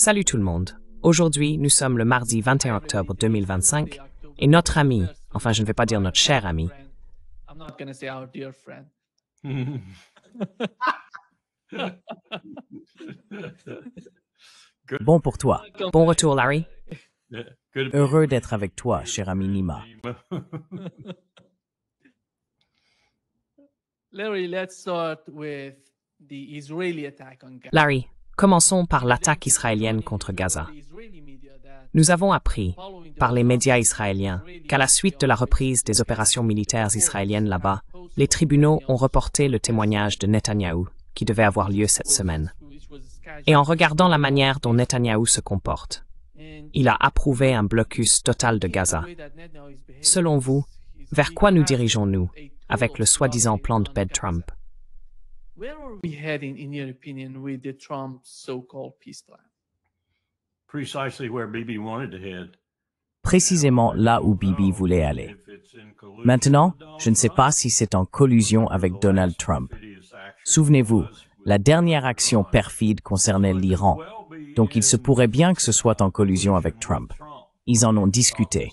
Salut tout le monde. Aujourd'hui, nous sommes le mardi 21 octobre 2025 et notre ami, enfin je ne vais pas dire notre cher ami, I'm not going to say our dear friend. Bon pour toi. bon retour Larry. Heureux d'être avec toi, cher ami Nima. Larry, let's start with the Israeli attack on Gaza. Larry, commençons par l'attaque israélienne contre Gaza. Nous avons appris, par les médias israéliens, qu'à la suite de la reprise des opérations militaires israéliennes là-bas, les tribunaux ont reporté le témoignage de Netanyahou, qui devait avoir lieu cette semaine. Et en regardant la manière dont Netanyahou se comporte, il a approuvé un blocus total de Gaza. Selon vous, vers quoi nous dirigeons-nous avec le soi-disant plan de paix de Trump? Where are we heading, in your opinion, with the Trump so-called peace plan? Precisely where Bibi wanted to head. Précisément là où Bibi voulait aller. Maintenant, je ne sais pas si c'est en collusion avec Donald Trump. Souvenez-vous, la dernière action perfide concernait l'Iran, donc il se pourrait bien que ce soit en collusion avec Trump. Ils en ont discuté,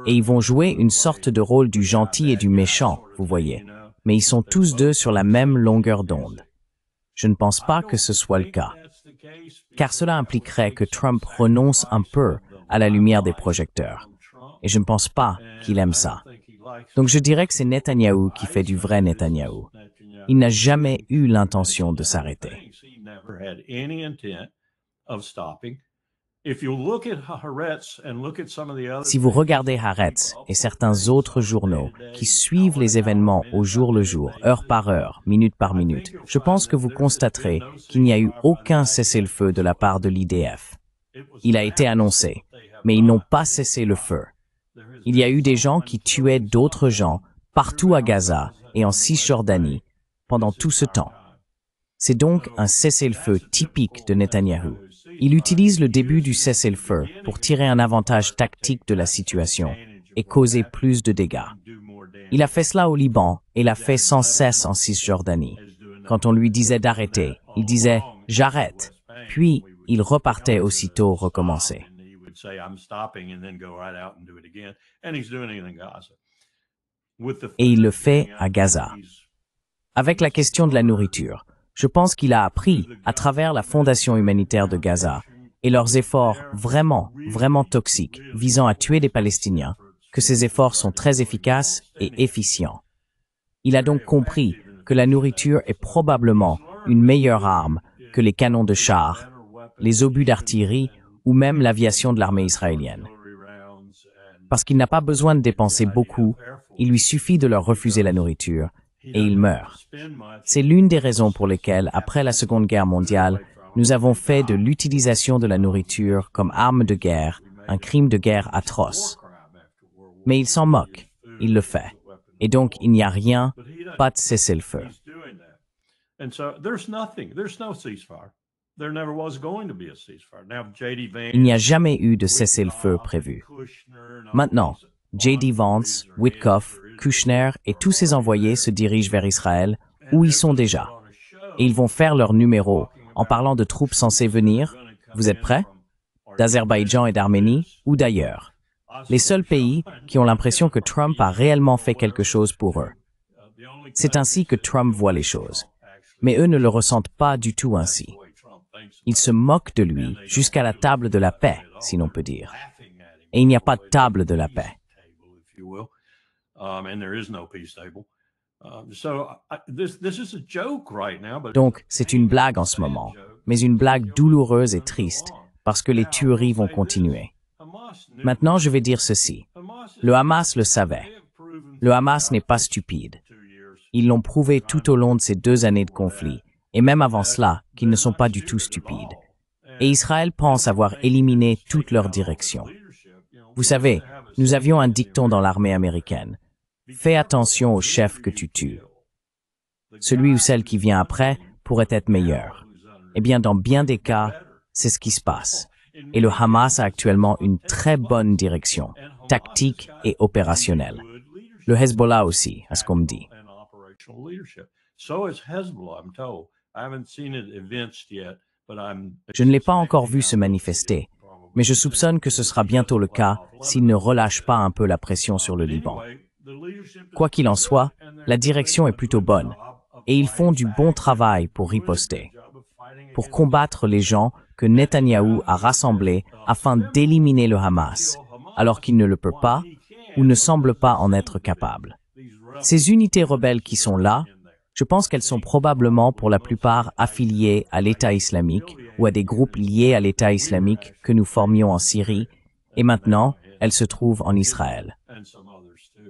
et ils vont jouer une sorte de rôle du gentil et du méchant, vous voyez, mais ils sont tous deux sur la même longueur d'onde. Je ne pense pas que ce soit le cas, car cela impliquerait que Trump renonce un peu à la lumière des projecteurs, et je ne pense pas qu'il aime ça. Donc je dirais que c'est Netanyahou qui fait du vrai Netanyahou. Il n'a jamais eu l'intention de s'arrêter. Si vous regardez Haaretz et certains autres journaux qui suivent les événements au jour le jour, heure par heure, minute par minute, je pense que vous constaterez qu'il n'y a eu aucun cessez-le-feu de la part de l'IDF. Il a été annoncé, mais ils n'ont pas cessé le feu. Il y a eu des gens qui tuaient d'autres gens partout à Gaza et en Cisjordanie pendant tout ce temps. C'est donc un cessez-le-feu typique de Netanyahou. Il utilise le début du cessez-le-feu pour tirer un avantage tactique de la situation et causer plus de dégâts. Il a fait cela au Liban et l'a fait sans cesse en Cisjordanie. Quand on lui disait d'arrêter, il disait « j'arrête », puis il repartait aussitôt recommencer. Et il le fait à Gaza. Avec la question de la nourriture, je pense qu'il a appris, à travers la Fondation humanitaire de Gaza, et leurs efforts vraiment toxiques visant à tuer des Palestiniens, que ces efforts sont très efficaces et efficients. Il a donc compris que la nourriture est probablement une meilleure arme que les canons de chars, les obus d'artillerie ou même l'aviation de l'armée israélienne. Parce qu'il n'a pas besoin de dépenser beaucoup, il lui suffit de leur refuser la nourriture, et ils meurent. C'est l'une des raisons pour lesquelles, après la Seconde Guerre mondiale, nous avons fait de l'utilisation de la nourriture comme arme de guerre un crime de guerre atroce. Mais il s'en moque, il le fait. Et donc, il n'y a rien, pas de cessez-le-feu. Il n'y a jamais eu de cessez-le-feu prévu. Maintenant, J.D. Vance, Witkoff, Kushner et tous ses envoyés se dirigent vers Israël, où ils sont déjà. Et ils vont faire leur numéro en parlant de troupes censées venir, vous êtes prêts? D'Azerbaïdjan et d'Arménie, ou d'ailleurs. Les seuls pays qui ont l'impression que Trump a réellement fait quelque chose pour eux. C'est ainsi que Trump voit les choses. Mais eux ne le ressentent pas du tout ainsi. Ils se moquent de lui jusqu'à la table de la paix, si l'on peut dire. Et il n'y a pas de table de la paix. Donc, c'est une blague en ce moment, mais une blague douloureuse et triste, parce que les tueries vont continuer. Maintenant, je vais dire ceci. Le Hamas le savait. Le Hamas n'est pas stupide. Ils l'ont prouvé tout au long de ces 2 années de conflit, et même avant cela, qu'ils ne sont pas du tout stupides. Et Israël pense avoir éliminé toute leur direction. Vous savez, nous avions un dicton dans l'armée américaine. Fais attention au chef que tu tues. Celui ou celle qui vient après pourrait être meilleur. Eh bien, dans bien des cas, c'est ce qui se passe. Et le Hamas a actuellement une très bonne direction, tactique et opérationnelle. Le Hezbollah aussi, à ce qu'on me dit. Je ne l'ai pas encore vu se manifester, mais je soupçonne que ce sera bientôt le cas s'il ne relâche pas un peu la pression sur le Liban. Quoi qu'il en soit, la direction est plutôt bonne, et ils font du bon travail pour riposter, pour combattre les gens que Netanyahou a rassemblés afin d'éliminer le Hamas, alors qu'il ne le peut pas ou ne semble pas en être capable. Ces unités rebelles qui sont là, je pense qu'elles sont probablement pour la plupart affiliées à l'État islamique ou à des groupes liés à l'État islamique que nous formions en Syrie, et maintenant, elles se trouvent en Israël,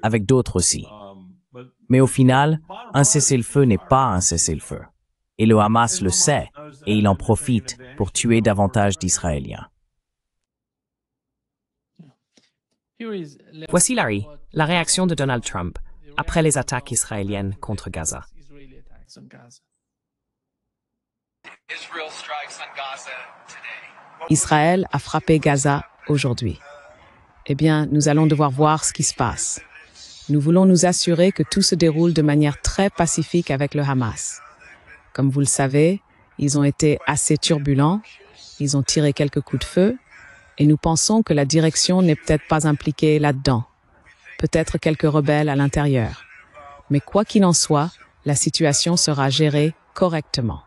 avec d'autres aussi. Mais au final, un cessez-le-feu n'est pas un cessez-le-feu. Et le Hamas le sait, et il en profite pour tuer davantage d'Israéliens. Voici, Larry, la réaction de Donald Trump après les attaques israéliennes contre Gaza. Israël a frappé Gaza aujourd'hui. Eh bien, nous allons devoir voir ce qui se passe. Nous voulons nous assurer que tout se déroule de manière très pacifique avec le Hamas. Comme vous le savez, ils ont été assez turbulents, ils ont tiré quelques coups de feu, et nous pensons que la direction n'est peut-être pas impliquée là-dedans. Peut-être quelques rebelles à l'intérieur. Mais quoi qu'il en soit, la situation sera gérée correctement.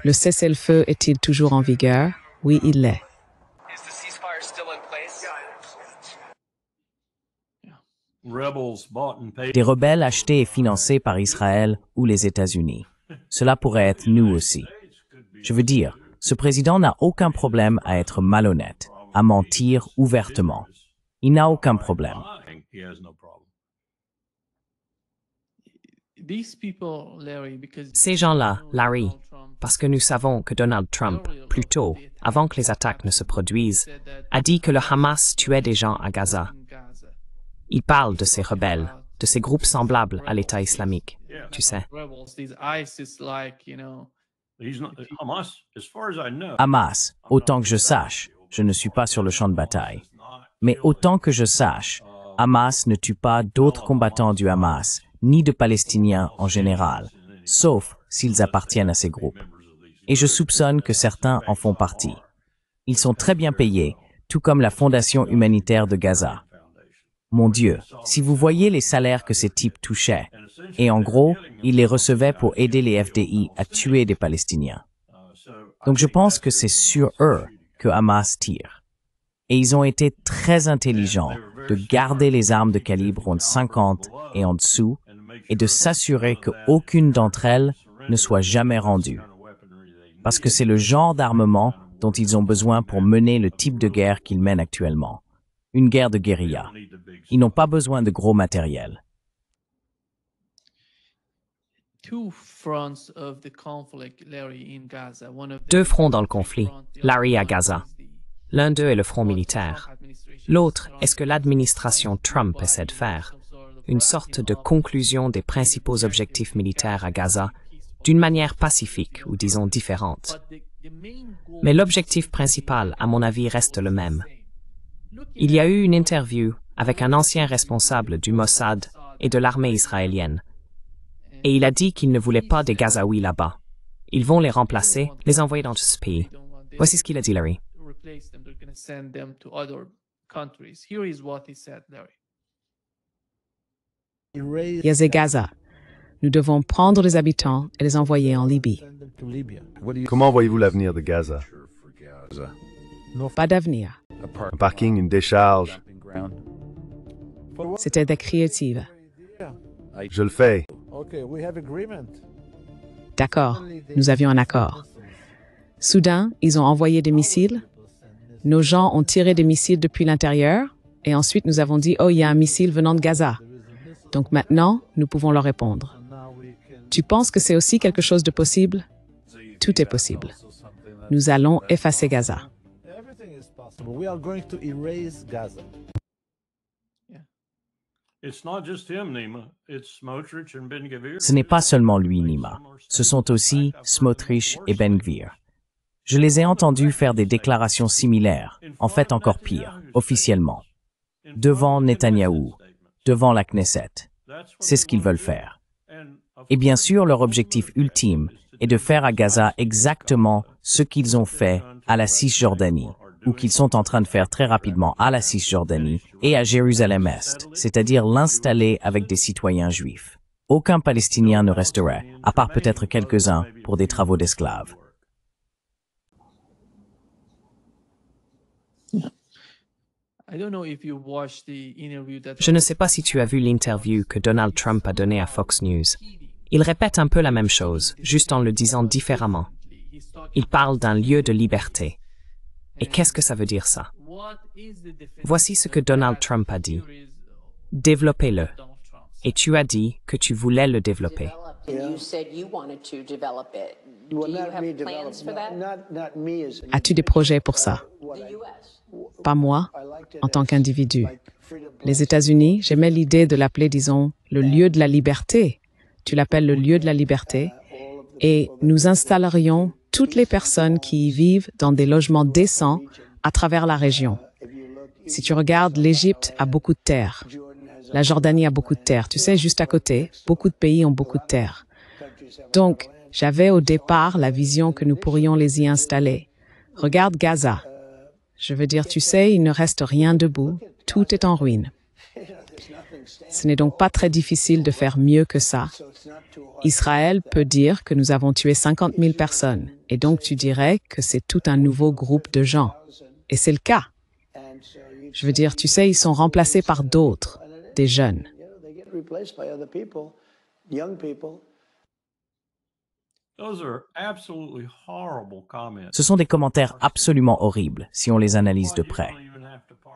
Le cessez-le-feu est-il toujours en vigueur? Oui, il l'est. Des rebelles achetés et financés par Israël ou les États-Unis. Cela pourrait être nous aussi. Je veux dire, ce président n'a aucun problème à être malhonnête, à mentir ouvertement. Il n'a aucun problème. Ces gens-là, Larry, parce que nous savons que Donald Trump, plus tôt, avant que les attaques ne se produisent, a dit que le Hamas tuait des gens à Gaza. Il parle de ces rebelles, de ces groupes semblables à l'État islamique, tu sais. Hamas, autant que je sache, je ne suis pas sur le champ de bataille. Mais autant que je sache, Hamas ne tue pas d'autres combattants du Hamas, ni de Palestiniens en général, sauf s'ils appartiennent à ces groupes. Et je soupçonne que certains en font partie. Ils sont très bien payés, tout comme la Fondation humanitaire de Gaza. Mon Dieu, si vous voyez les salaires que ces types touchaient, et en gros, ils les recevaient pour aider les FDI à tuer des Palestiniens. Donc je pense que c'est sur eux que Hamas tire. Et ils ont été très intelligents de garder les armes de calibre entre 50 et en dessous, et de s'assurer qu'aucune d'entre elles ne soit jamais rendue. Parce que c'est le genre d'armement dont ils ont besoin pour mener le type de guerre qu'ils mènent actuellement. Une guerre de guérilla. Ils n'ont pas besoin de gros matériel. Deux fronts dans le conflit, Larry à Gaza. L'un d'eux est le front militaire. L'autre est ce que l'administration Trump essaie de faire, une sorte de conclusion des principaux objectifs militaires à Gaza d'une manière pacifique ou disons différente. Mais l'objectif principal, à mon avis, reste le même. Il y a eu une interview avec un ancien responsable du Mossad et de l'armée israélienne, et il a dit qu'il ne voulait pas des Gazaouis là-bas. Ils vont les remplacer, les envoyer dans ce pays. Voici ce qu'il a dit, Larry. Yazé Gaza. Nous devons prendre les habitants et les envoyer en Libye. Comment voyez-vous l'avenir de Gaza? Pas d'avenir. Un parking, une décharge. C'était des créatives. Je le fais. D'accord, nous avions un accord. Soudain, ils ont envoyé des missiles. Nos gens ont tiré des missiles depuis l'intérieur. Et ensuite, nous avons dit, oh, il y a un missile venant de Gaza. Donc maintenant, nous pouvons leur répondre. Tu penses que c'est aussi quelque chose de possible? Tout est possible. Nous allons effacer Gaza. Ce n'est pas seulement lui, Nima. Ce sont aussi Smotrich et Ben-Gvir. Je les ai entendus faire des déclarations similaires, en fait encore pire, officiellement, devant Netanyahou, devant la Knesset. C'est ce qu'ils veulent faire. Et bien sûr, leur objectif ultime est de faire à Gaza exactement ce qu'ils ont fait à la Cisjordanie, ou qu'ils sont en train de faire très rapidement à la Cisjordanie et à Jérusalem-Est, c'est-à-dire l'installer avec des citoyens juifs. Aucun Palestinien ne resterait, à part peut-être quelques-uns pour des travaux d'esclaves. Je ne sais pas si tu as vu l'interview que Donald Trump a donnée à Fox News. Il répète un peu la même chose, juste en le disant différemment. Il parle d'un lieu de liberté. Et qu'est-ce que ça veut dire ça? Voici ce que Donald Trump a dit. Développez-le. Et tu as dit que tu voulais le développer. As-tu des projets pour ça? Pas moi, en tant qu'individu. Les États-Unis, j'aimais l'idée de l'appeler, disons, le lieu de la liberté. Tu l'appelles le lieu de la liberté. Et nous installerions toutes les personnes qui y vivent dans des logements décents à travers la région. Si tu regardes, l'Égypte a beaucoup de terre. La Jordanie a beaucoup de terre. Tu sais, juste à côté, beaucoup de pays ont beaucoup de terre. Donc, j'avais au départ la vision que nous pourrions les y installer. Regarde Gaza. Je veux dire, tu sais, il ne reste rien debout. Tout est en ruine. Ce n'est donc pas très difficile de faire mieux que ça. Israël peut dire que nous avons tué 50 000 personnes. Et donc, tu dirais que c'est tout un nouveau groupe de gens. Et c'est le cas. Je veux dire, tu sais, ils sont remplacés par d'autres, des jeunes. Ce sont des commentaires absolument horribles si on les analyse de près.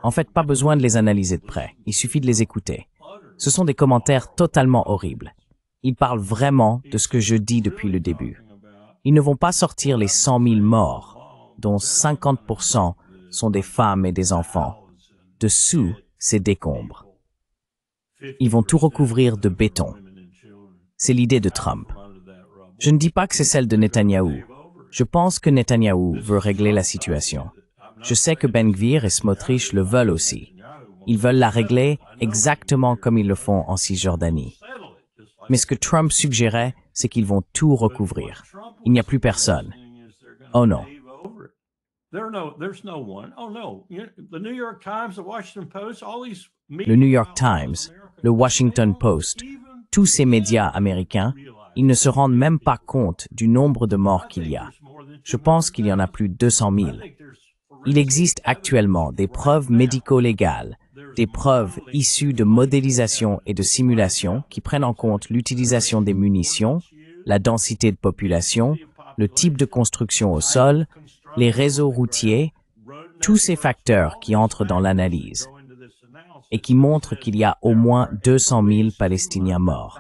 En fait, pas besoin de les analyser de près, il suffit de les écouter. Ce sont des commentaires totalement horribles. Ils parlent vraiment de ce que je dis depuis le début. Ils ne vont pas sortir les 100 000 morts, dont 50% sont des femmes et des enfants. Dessous, c'est décombres. Ils vont tout recouvrir de béton. C'est l'idée de Trump. Je ne dis pas que c'est celle de Netanyahou. Je pense que Netanyahou veut régler la situation. Je sais que Ben Gvir et Smotrich le veulent aussi. Ils veulent la régler exactement comme ils le font en Cisjordanie. Mais ce que Trump suggérait, c'est qu'ils vont tout recouvrir. Il n'y a plus personne. Oh non. Le New York Times, le Washington Post, tous ces médias américains, ils ne se rendent même pas compte du nombre de morts qu'il y a. Je pense qu'il y en a plus de 200 000. Il existe actuellement des preuves médico-légales, des preuves issues de modélisation et de simulation qui prennent en compte l'utilisation des munitions, la densité de population, le type de construction au sol, les réseaux routiers, tous ces facteurs qui entrent dans l'analyse et qui montrent qu'il y a au moins 200 000 Palestiniens morts.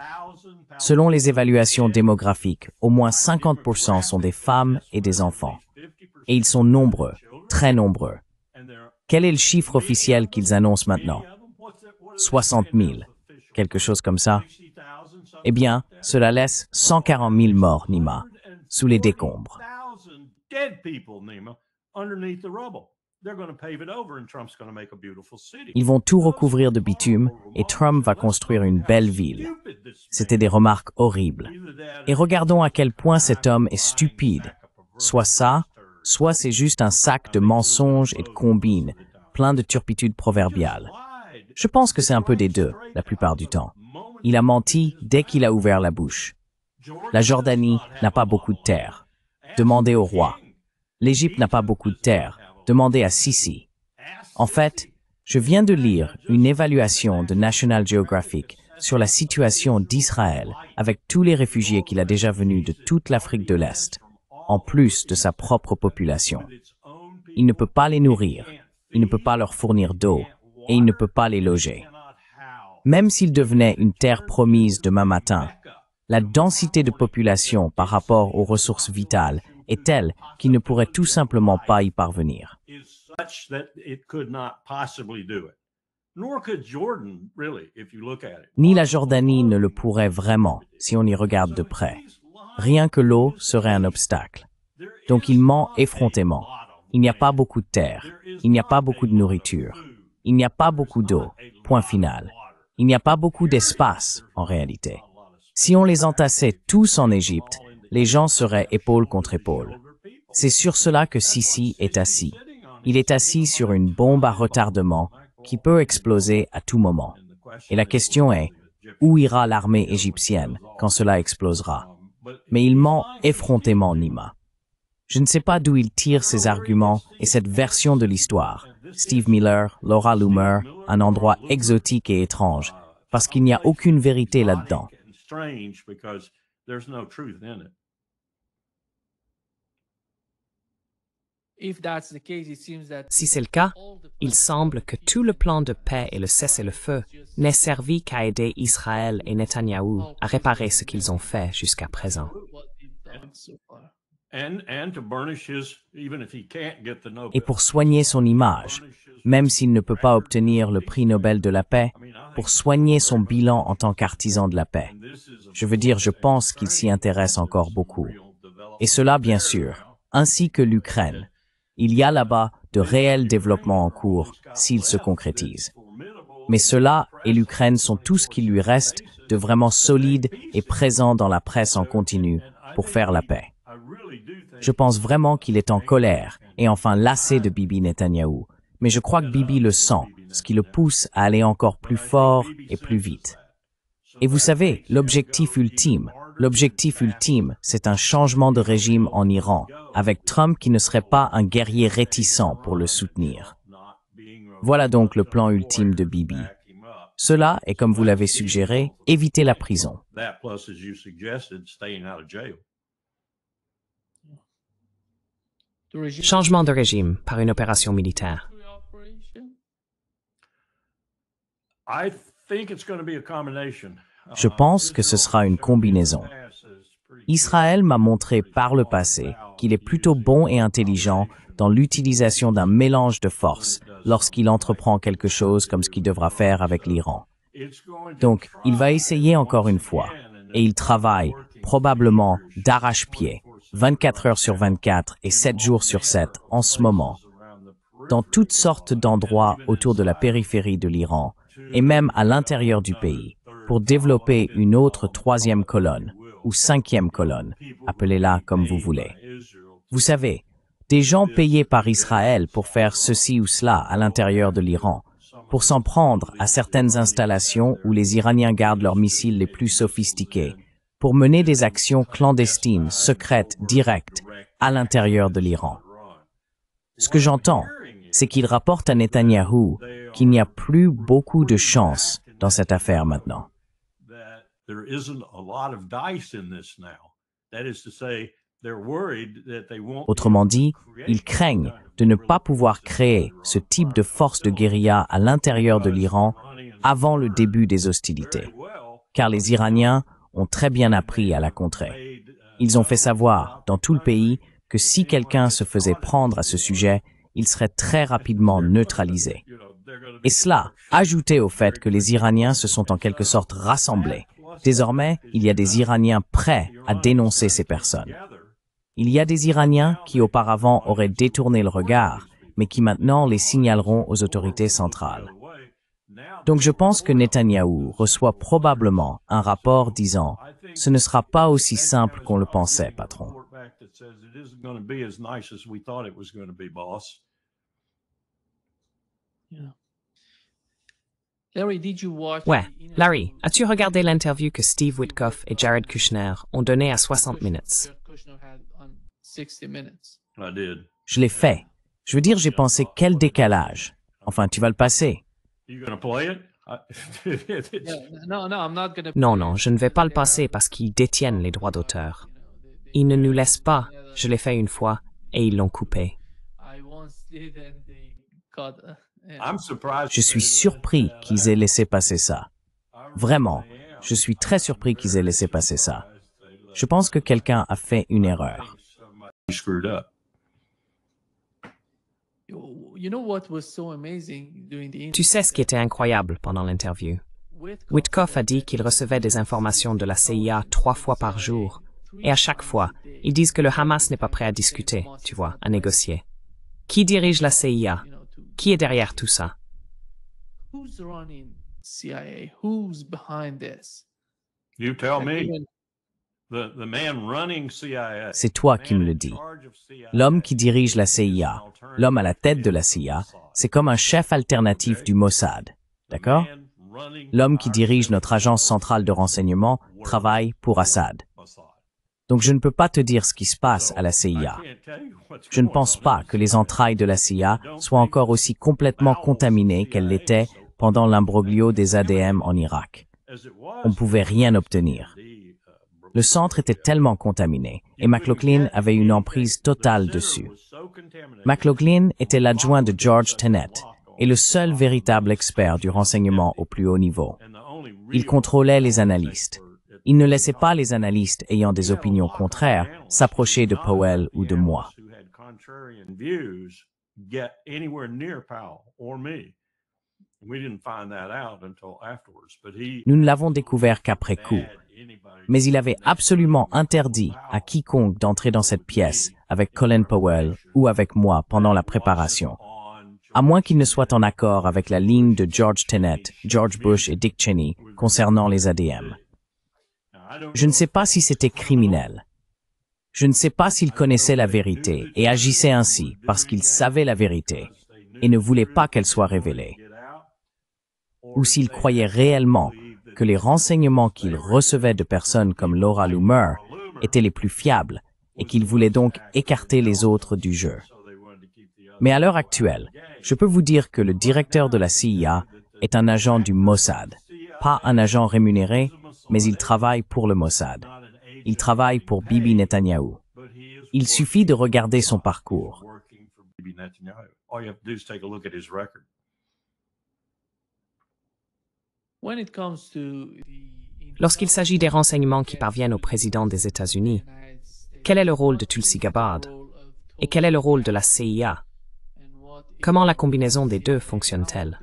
Selon les évaluations démographiques, au moins 50% sont des femmes et des enfants. Et ils sont nombreux, très nombreux. Quel est le chiffre officiel qu'ils annoncent maintenant? 60 000, quelque chose comme ça. Eh bien, cela laisse 140 000 morts, Nima, sous les décombres. Ils vont tout recouvrir de bitume et Trump va construire une belle ville. C'était des remarques horribles. Et regardons à quel point cet homme est stupide. Soit ça, soit c'est juste un sac de mensonges et de combines, plein de turpitudes proverbiales. Je pense que c'est un peu des deux, la plupart du temps. Il a menti dès qu'il a ouvert la bouche. La Jordanie n'a pas beaucoup de terre. Demandez au roi. L'Égypte n'a pas beaucoup de terre. Demandez à Sisi. En fait, je viens de lire une évaluation de National Geographic sur la situation d'Israël avec tous les réfugiés qu'il a déjà venus de toute l'Afrique de l'Est, en plus de sa propre population. Il ne peut pas les nourrir, il ne peut pas leur fournir d'eau, et il ne peut pas les loger. Même s'il devenait une terre promise demain matin, la densité de population par rapport aux ressources vitales est telle qu'il ne pourrait tout simplement pas y parvenir. Ni la Jordanie ne le pourrait vraiment, si on y regarde de près. Rien que l'eau serait un obstacle. Donc il ment effrontément. Il n'y a pas beaucoup de terre. Il n'y a pas beaucoup de nourriture. Il n'y a pas beaucoup d'eau. Point final. Il n'y a pas beaucoup d'espace, en réalité. Si on les entassait tous en Égypte, les gens seraient épaule contre épaule. C'est sur cela que Sisi est assis. Il est assis sur une bombe à retardement qui peut exploser à tout moment. Et la question est, où ira l'armée égyptienne quand cela explosera? Mais il ment effrontément Nima. Je ne sais pas d'où il tire ces arguments et cette version de l'histoire. Steve Miller, Laura Loomer, un endroit exotique et étrange, parce qu'il n'y a aucune vérité là-dedans. Si c'est le cas, il semble que tout le plan de paix et le cessez-le-feu n'ait servi qu'à aider Israël et Netanyahou à réparer ce qu'ils ont fait jusqu'à présent. Et pour soigner son image, même s'il ne peut pas obtenir le prix Nobel de la paix, pour soigner son bilan en tant qu'artisan de la paix. Je veux dire, je pense qu'il s'y intéresse encore beaucoup. Et cela, bien sûr, ainsi que l'Ukraine. Il y a là-bas de réels développements en cours s'ils se concrétisent. Mais cela et l'Ukraine sont tout ce qu'il lui reste de vraiment solide et présent dans la presse en continu pour faire la paix. Je pense vraiment qu'il est en colère et enfin lassé de Bibi Netanyahou. Mais je crois que Bibi le sent, ce qui le pousse à aller encore plus fort et plus vite. Et vous savez, l'objectif ultime, c'est un changement de régime en Iran, avec Trump qui ne serait pas un guerrier réticent pour le soutenir. Voilà donc le plan ultime de Bibi. Cela est, comme vous l'avez suggéré, éviter la prison. Changement de régime par une opération militaire. Je pense que ce sera une combinaison. Israël m'a montré par le passé qu'il est plutôt bon et intelligent dans l'utilisation d'un mélange de forces lorsqu'il entreprend quelque chose comme ce qu'il devra faire avec l'Iran. Donc, il va essayer encore une fois, et il travaille probablement d'arrache-pied, 24 heures sur 24 et 7 jours sur 7 en ce moment, dans toutes sortes d'endroits autour de la périphérie de l'Iran, et même à l'intérieur du pays, pour développer une autre troisième colonne, ou cinquième colonne, appelez-la comme vous voulez. Vous savez, des gens payés par Israël pour faire ceci ou cela à l'intérieur de l'Iran, pour s'en prendre à certaines installations où les Iraniens gardent leurs missiles les plus sophistiqués, pour mener des actions clandestines, secrètes, directes, à l'intérieur de l'Iran. Ce que j'entends, c'est qu'il rapporte à Netanyahou qu'il n'y a plus beaucoup de chance dans cette affaire maintenant. Autrement dit, ils craignent de ne pas pouvoir créer ce type de force de guérilla à l'intérieur de l'Iran avant le début des hostilités, car les Iraniens ont très bien appris à la contrer. Ils ont fait savoir dans tout le pays que si quelqu'un se faisait prendre à ce sujet, il serait très rapidement neutralisé. Et cela, ajouté au fait que les Iraniens se sont en quelque sorte rassemblés. Désormais, il y a des Iraniens prêts à dénoncer ces personnes. Il y a des Iraniens qui auparavant auraient détourné le regard, mais qui maintenant les signaleront aux autorités centrales. Donc je pense que Netanyahou reçoit probablement un rapport disant « Ce ne sera pas aussi simple qu'on le pensait, patron ». Ouais, Larry, as-tu regardé l'interview que Steve Witkoff et Jared Kushner ont donnée à 60 Minutes? Je l'ai fait. Je veux dire, j'ai pensé quel décalage. Enfin, tu vas le passer. Non, je ne vais pas le passer parce qu'ils détiennent les droits d'auteur. Ils ne nous laissent pas. Je l'ai fait une fois et ils l'ont coupé. Je suis surpris qu'ils aient laissé passer ça. Vraiment, je suis très surpris qu'ils aient laissé passer ça. Je pense que quelqu'un a fait une erreur. Tu sais ce qui était incroyable pendant l'interview? Witkoff a dit qu'il recevait des informations de la CIA 3 fois par jour. Et à chaque fois, ils disent que le Hamas n'est pas prêt à discuter, tu vois, à négocier. Qui dirige la CIA? Qui est derrière tout ça? You tell me. C'est toi qui me le dis. L'homme qui dirige la CIA, l'homme à la tête de la CIA, c'est comme un chef alternatif du Mossad. D'accord? L'homme qui dirige notre agence centrale de renseignement travaille pour Assad. Donc je ne peux pas te dire ce qui se passe à la CIA. Je ne pense pas que les entrailles de la CIA soient encore aussi complètement contaminées qu'elles l'étaient pendant l'imbroglio des ADM en Irak. On ne pouvait rien obtenir. Le centre était tellement contaminé et McLaughlin avait une emprise totale dessus. McLaughlin était l'adjoint de George Tenet et le seul véritable expert du renseignement au plus haut niveau. Il contrôlait les analystes. Il ne laissait pas les analystes ayant des opinions contraires s'approcher de Powell ou de moi. Nous ne l'avons découvert qu'après coup. Mais il avait absolument interdit à quiconque d'entrer dans cette pièce avec Colin Powell ou avec moi pendant la préparation, à moins qu'il ne soit en accord avec la ligne de George Tenet, George Bush et Dick Cheney concernant les ADM. Je ne sais pas si c'était criminel. Je ne sais pas s'il connaissait la vérité et agissait ainsi parce qu'il savait la vérité et ne voulait pas qu'elle soit révélée. Ou s'il croyait réellement que les renseignements qu'il recevait de personnes comme Laura Loomer étaient les plus fiables et qu'il voulait donc écarter les autres du jeu. Mais à l'heure actuelle, je peux vous dire que le directeur de la CIA est un agent du Mossad, pas un agent rémunéré, mais il travaille pour le Mossad. Il travaille pour Bibi Netanyahou. Il suffit de regarder son parcours. Lorsqu'il s'agit des renseignements qui parviennent au président des États-Unis, quel est le rôle de Tulsi Gabbard? Et quel est le rôle de la CIA? Comment la combinaison des deux fonctionne-t-elle?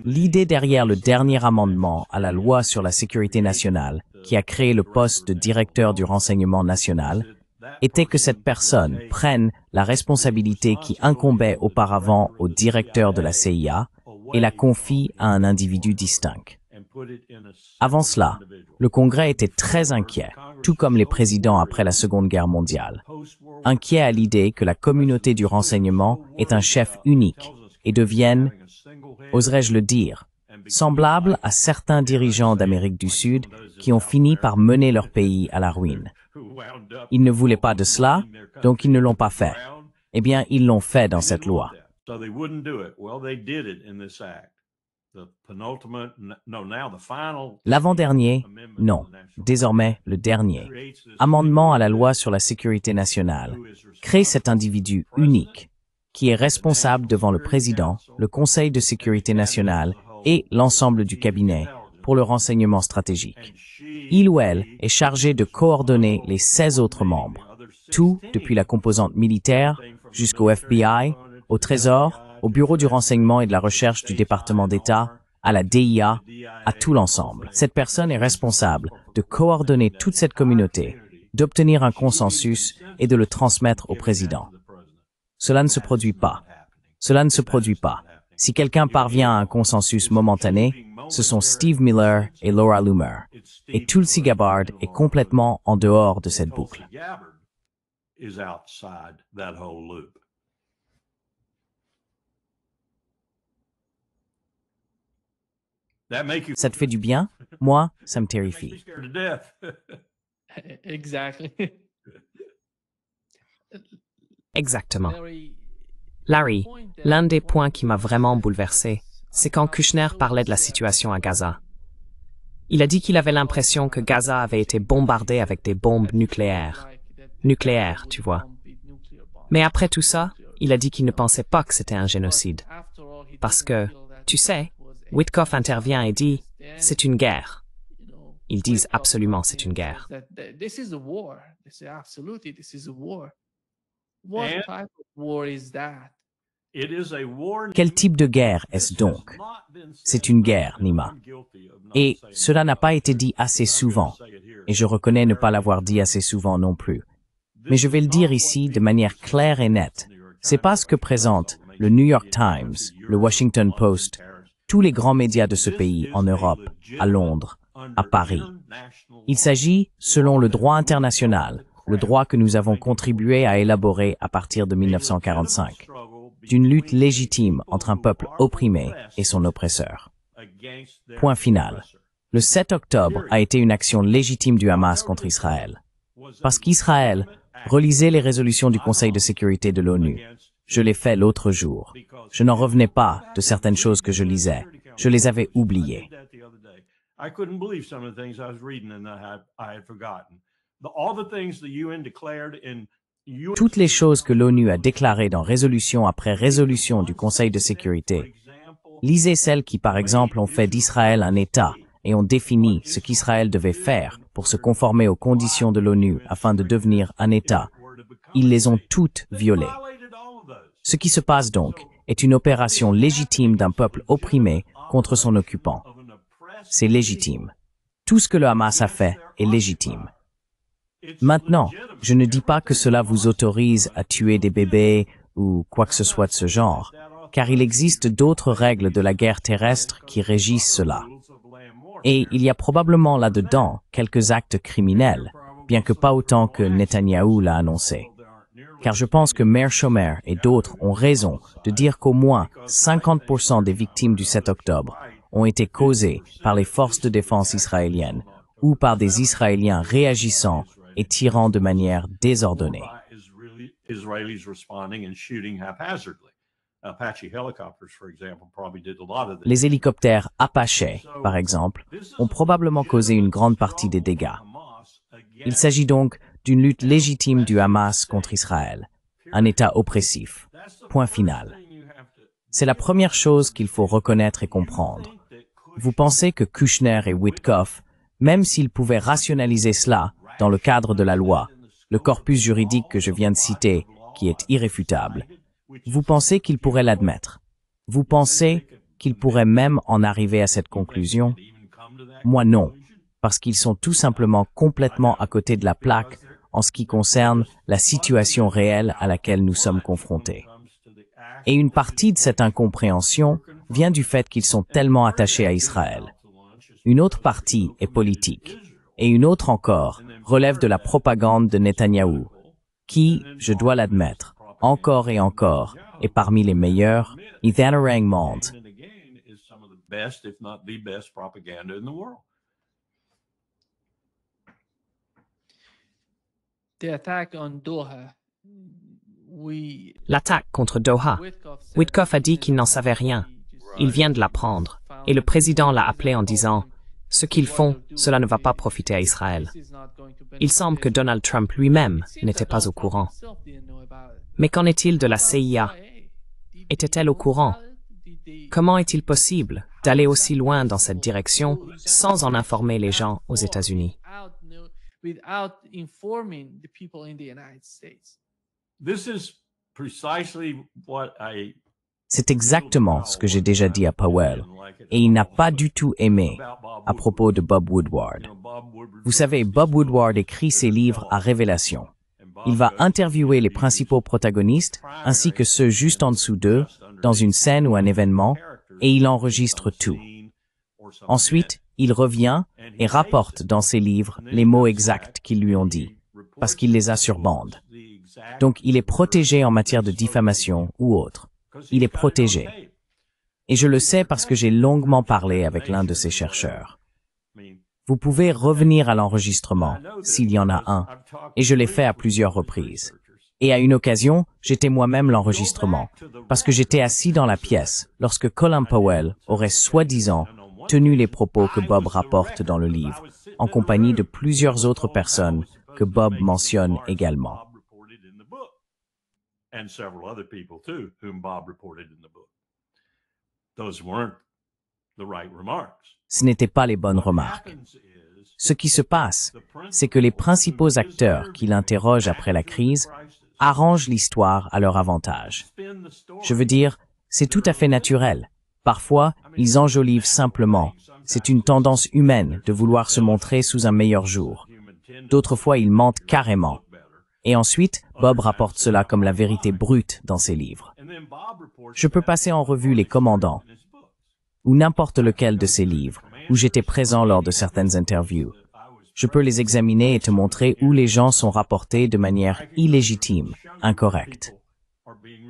L'idée derrière le dernier amendement à la loi sur la sécurité nationale, qui a créé le poste de directeur du renseignement national, était que cette personne prenne la responsabilité qui incombait auparavant au directeur de la CIA et la confie à un individu distinct. Avant cela, le Congrès était très inquiet, tout comme les présidents après la Seconde Guerre mondiale. Inquiet à l'idée que la communauté du renseignement est un chef unique et devienne, oserais-je le dire, semblable à certains dirigeants d'Amérique du Sud qui ont fini par mener leur pays à la ruine. Ils ne voulaient pas de cela, donc ils ne l'ont pas fait. Eh bien, ils l'ont fait dans cette loi. L'avant-dernier, non, désormais le dernier, amendement à la loi sur la sécurité nationale, crée cet individu unique, qui est responsable devant le président, le Conseil de sécurité nationale et l'ensemble du cabinet pour le renseignement stratégique. Il ou elle est chargé de coordonner les 16 autres membres, tout depuis la composante militaire jusqu'au FBI, au Trésor, au Bureau du renseignement et de la recherche du département d'État, à la DIA, à tout l'ensemble. Cette personne est responsable de coordonner toute cette communauté, d'obtenir un consensus et de le transmettre au président. Cela ne se produit pas. Cela ne se produit pas. Si quelqu'un parvient à un consensus momentané, ce sont Steve Miller et Laura Loomer. Et Tulsi Gabbard est complètement en dehors de cette boucle. Ça te fait du bien? Moi, ça me terrifie. Exactement. Larry, l'un des points qui m'a vraiment bouleversé, c'est quand Kushner parlait de la situation à Gaza. Il a dit qu'il avait l'impression que Gaza avait été bombardée avec des bombes nucléaires. Nucléaires, tu vois. Mais après tout ça, il a dit qu'il ne pensait pas que c'était un génocide. Parce que, tu sais, Witkoff intervient et dit « c'est une guerre ». Ils disent absolument c'est une guerre. Quel type de guerre est-ce donc? C'est une guerre, Nima. Et cela n'a pas été dit assez souvent, et je reconnais ne pas l'avoir dit assez souvent non plus. Mais je vais le dire ici de manière claire et nette. C'est pas ce que présente le New York Times, le Washington Post, tous les grands médias de ce pays en Europe, à Londres, à Paris. Il s'agit, selon le droit international, le droit que nous avons contribué à élaborer à partir de 1945, d'une lutte légitime entre un peuple opprimé et son oppresseur. Point final. Le 7 octobre a été une action légitime du Hamas contre Israël. Parce qu'Israël, relisez les résolutions du Conseil de sécurité de l'ONU. Je l'ai fait l'autre jour. Je n'en revenais pas de certaines choses que je lisais. Je les avais oubliées. I couldn't believe some of the things I was reading and I had forgotten. All the things the UN declared in Toutes les choses que l'ONU a déclarées dans résolution après résolution du Conseil de sécurité. Lisez celles qui, par exemple, ont fait d'Israël un État et ont défini ce qu'Israël devait faire pour se conformer aux conditions de l'ONU afin de devenir un État. Ils les ont toutes violées. Ce qui se passe donc est une opération légitime d'un peuple opprimé contre son occupant. C'est légitime. Tout ce que le Hamas a fait est légitime. Maintenant, je ne dis pas que cela vous autorise à tuer des bébés ou quoi que ce soit de ce genre, car il existe d'autres règles de la guerre terrestre qui régissent cela. Et il y a probablement là-dedans quelques actes criminels, bien que pas autant que Netanyahou l'a annoncé. Car je pense que Meir Shomer et d'autres ont raison de dire qu'au moins 50% des victimes du 7 octobre ont été causées par les forces de défense israéliennes ou par des Israéliens réagissant et tirant de manière désordonnée. Les hélicoptères Apache, par exemple, ont probablement causé une grande partie des dégâts. Il s'agit donc d'une lutte légitime du Hamas contre Israël, un État oppressif. Point final. C'est la première chose qu'il faut reconnaître et comprendre. Vous pensez que Kushner et Witkoff, même s'ils pouvaient rationaliser cela dans le cadre de la loi, le corpus juridique que je viens de citer, qui est irréfutable, vous pensez qu'ils pourraient l'admettre? Vous pensez qu'ils pourraient même en arriver à cette conclusion? Moi non, parce qu'ils sont tout simplement complètement à côté de la plaque en ce qui concerne la situation réelle à laquelle nous sommes confrontés. Et une partie de cette incompréhension vient du fait qu'ils sont tellement attachés à Israël. Une autre partie est politique, et une autre encore relève de la propagande de Netanyahou, qui, je dois l'admettre, encore et encore, est parmi les meilleurs, Ithanarang monde. L'attaque contre Doha. Witkoff a dit qu'il n'en savait rien. Il vient de l'apprendre. Et le président l'a appelé en disant « Ce qu'ils font, cela ne va pas profiter à Israël ». Il semble que Donald Trump lui-même n'était pas au courant. Mais qu'en est-il de la CIA? Était-elle au courant? Comment est-il possible d'aller aussi loin dans cette direction sans en informer les gens aux États-Unis? C'est exactement ce que j'ai déjà dit à Powell, et il n'a pas du tout aimé à propos de Bob Woodward. Vous savez, Bob Woodward écrit ses livres à révélation. Il va interviewer les principaux protagonistes, ainsi que ceux juste en dessous d'eux, dans une scène ou un événement, et il enregistre tout. Ensuite, il revient et rapporte dans ses livres les mots exacts qu'ils lui ont dit, parce qu'il les a sur bande. Donc, il est protégé en matière de diffamation ou autre. Il est protégé. Et je le sais parce que j'ai longuement parlé avec l'un de ces chercheurs. Vous pouvez revenir à l'enregistrement, s'il y en a un, et je l'ai fait à plusieurs reprises. Et à une occasion, j'étais moi-même l'enregistrement, parce que j'étais assis dans la pièce lorsque Colin Powell aurait soi-disant tenu les propos que Bob rapporte dans le livre, en compagnie de plusieurs autres personnes que Bob mentionne également. Ce n'étaient pas les bonnes remarques. Ce qui se passe, c'est que les principaux acteurs qui l'interrogent après la crise arrangent l'histoire à leur avantage. Je veux dire, c'est tout à fait naturel. Parfois, ils enjolivent simplement. C'est une tendance humaine de vouloir se montrer sous un meilleur jour. D'autres fois, ils mentent carrément. Et ensuite, Bob rapporte cela comme la vérité brute dans ses livres. Je peux passer en revue les commandants. ou n'importe lequel de ces livres, où j'étais présent lors de certaines interviews. Je peux les examiner et te montrer où les gens sont rapportés de manière illégitime, incorrecte.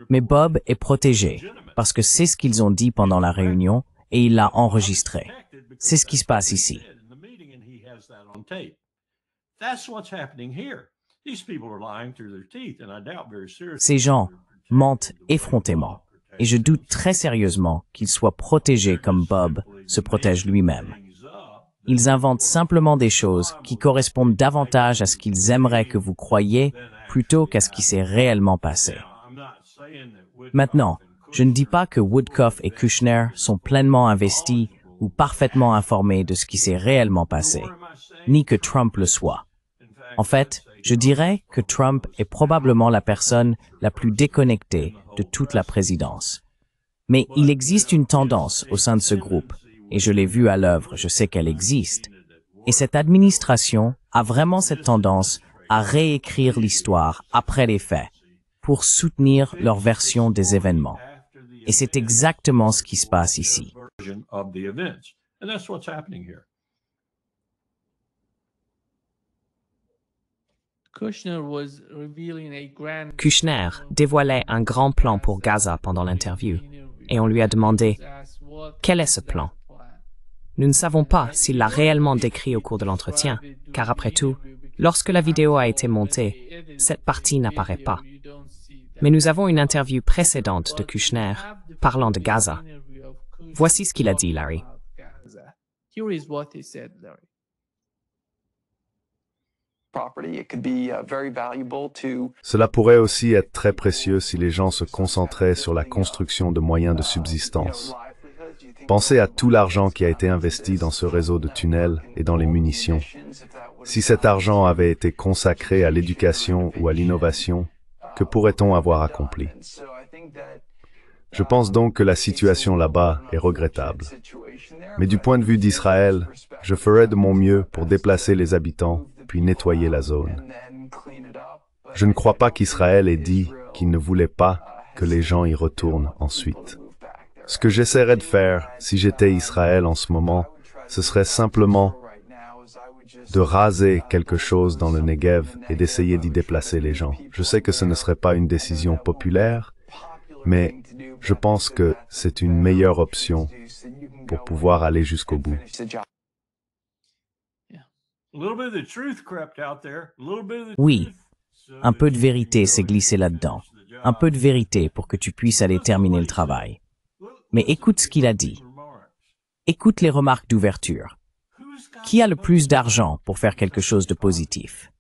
Mais Bob est protégé, parce que c'est ce qu'ils ont dit pendant la réunion, et il l'a enregistré. C'est ce qui se passe ici. Ces gens mentent effrontément, et je doute très sérieusement qu'ils soient protégés comme Bob se protège lui-même. Ils inventent simplement des choses qui correspondent davantage à ce qu'ils aimeraient que vous croyiez plutôt qu'à ce qui s'est réellement passé. Maintenant, je ne dis pas que Woodcock et Kushner sont pleinement investis ou parfaitement informés de ce qui s'est réellement passé, ni que Trump le soit. En fait, je dirais que Trump est probablement la personne la plus déconnectée de toute la présidence. Mais il existe une tendance au sein de ce groupe, et je l'ai vue à l'œuvre, je sais qu'elle existe, et cette administration a vraiment cette tendance à réécrire l'histoire après les faits, pour soutenir leur version des événements. Et c'est exactement ce qui se passe ici. Kushner dévoilait un grand plan pour Gaza pendant l'interview, et on lui a demandé « Quel est ce plan ?» Nous ne savons pas s'il l'a réellement décrit au cours de l'entretien, car après tout, lorsque la vidéo a été montée, cette partie n'apparaît pas. Mais nous avons une interview précédente de Kushner parlant de Gaza. Voici ce qu'il a dit, Larry. Cela pourrait aussi être très précieux si les gens se concentraient sur la construction de moyens de subsistance. Pensez à tout l'argent qui a été investi dans ce réseau de tunnels et dans les munitions. Si cet argent avait été consacré à l'éducation ou à l'innovation, que pourrait-on avoir accompli? Je pense donc que la situation là-bas est regrettable. Mais du point de vue d'Israël, je ferai de mon mieux pour déplacer les habitants, puis nettoyer la zone. Je ne crois pas qu'Israël ait dit qu'il ne voulait pas que les gens y retournent ensuite. Ce que j'essaierais de faire, si j'étais Israël en ce moment, ce serait simplement de raser quelque chose dans le Negev et d'essayer d'y déplacer les gens. Je sais que ce ne serait pas une décision populaire, mais je pense que c'est une meilleure option pour pouvoir aller jusqu'au bout. Oui, un peu de vérité s'est glissé là-dedans. Un peu de vérité pour que tu puisses aller terminer le travail. Mais écoute ce qu'il a dit. Écoute les remarques d'ouverture. Qui a le plus d'argent pour faire quelque chose de positif?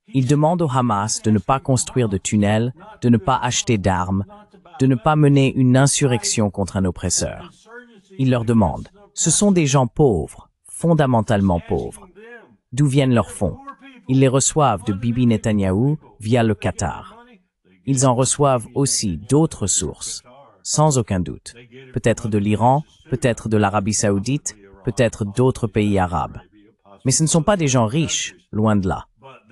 Il demande au Hamas de ne pas construire de tunnels, de ne pas acheter d'armes, de ne pas mener une insurrection contre un oppresseur. Il leur demande, ce sont des gens pauvres, fondamentalement pauvres. D'où viennent leurs fonds? Ils les reçoivent de Bibi Netanyahou via le Qatar. Ils en reçoivent aussi d'autres sources, sans aucun doute. Peut-être de l'Iran, peut-être de l'Arabie Saoudite, peut-être d'autres pays arabes. Mais ce ne sont pas des gens riches, loin de là.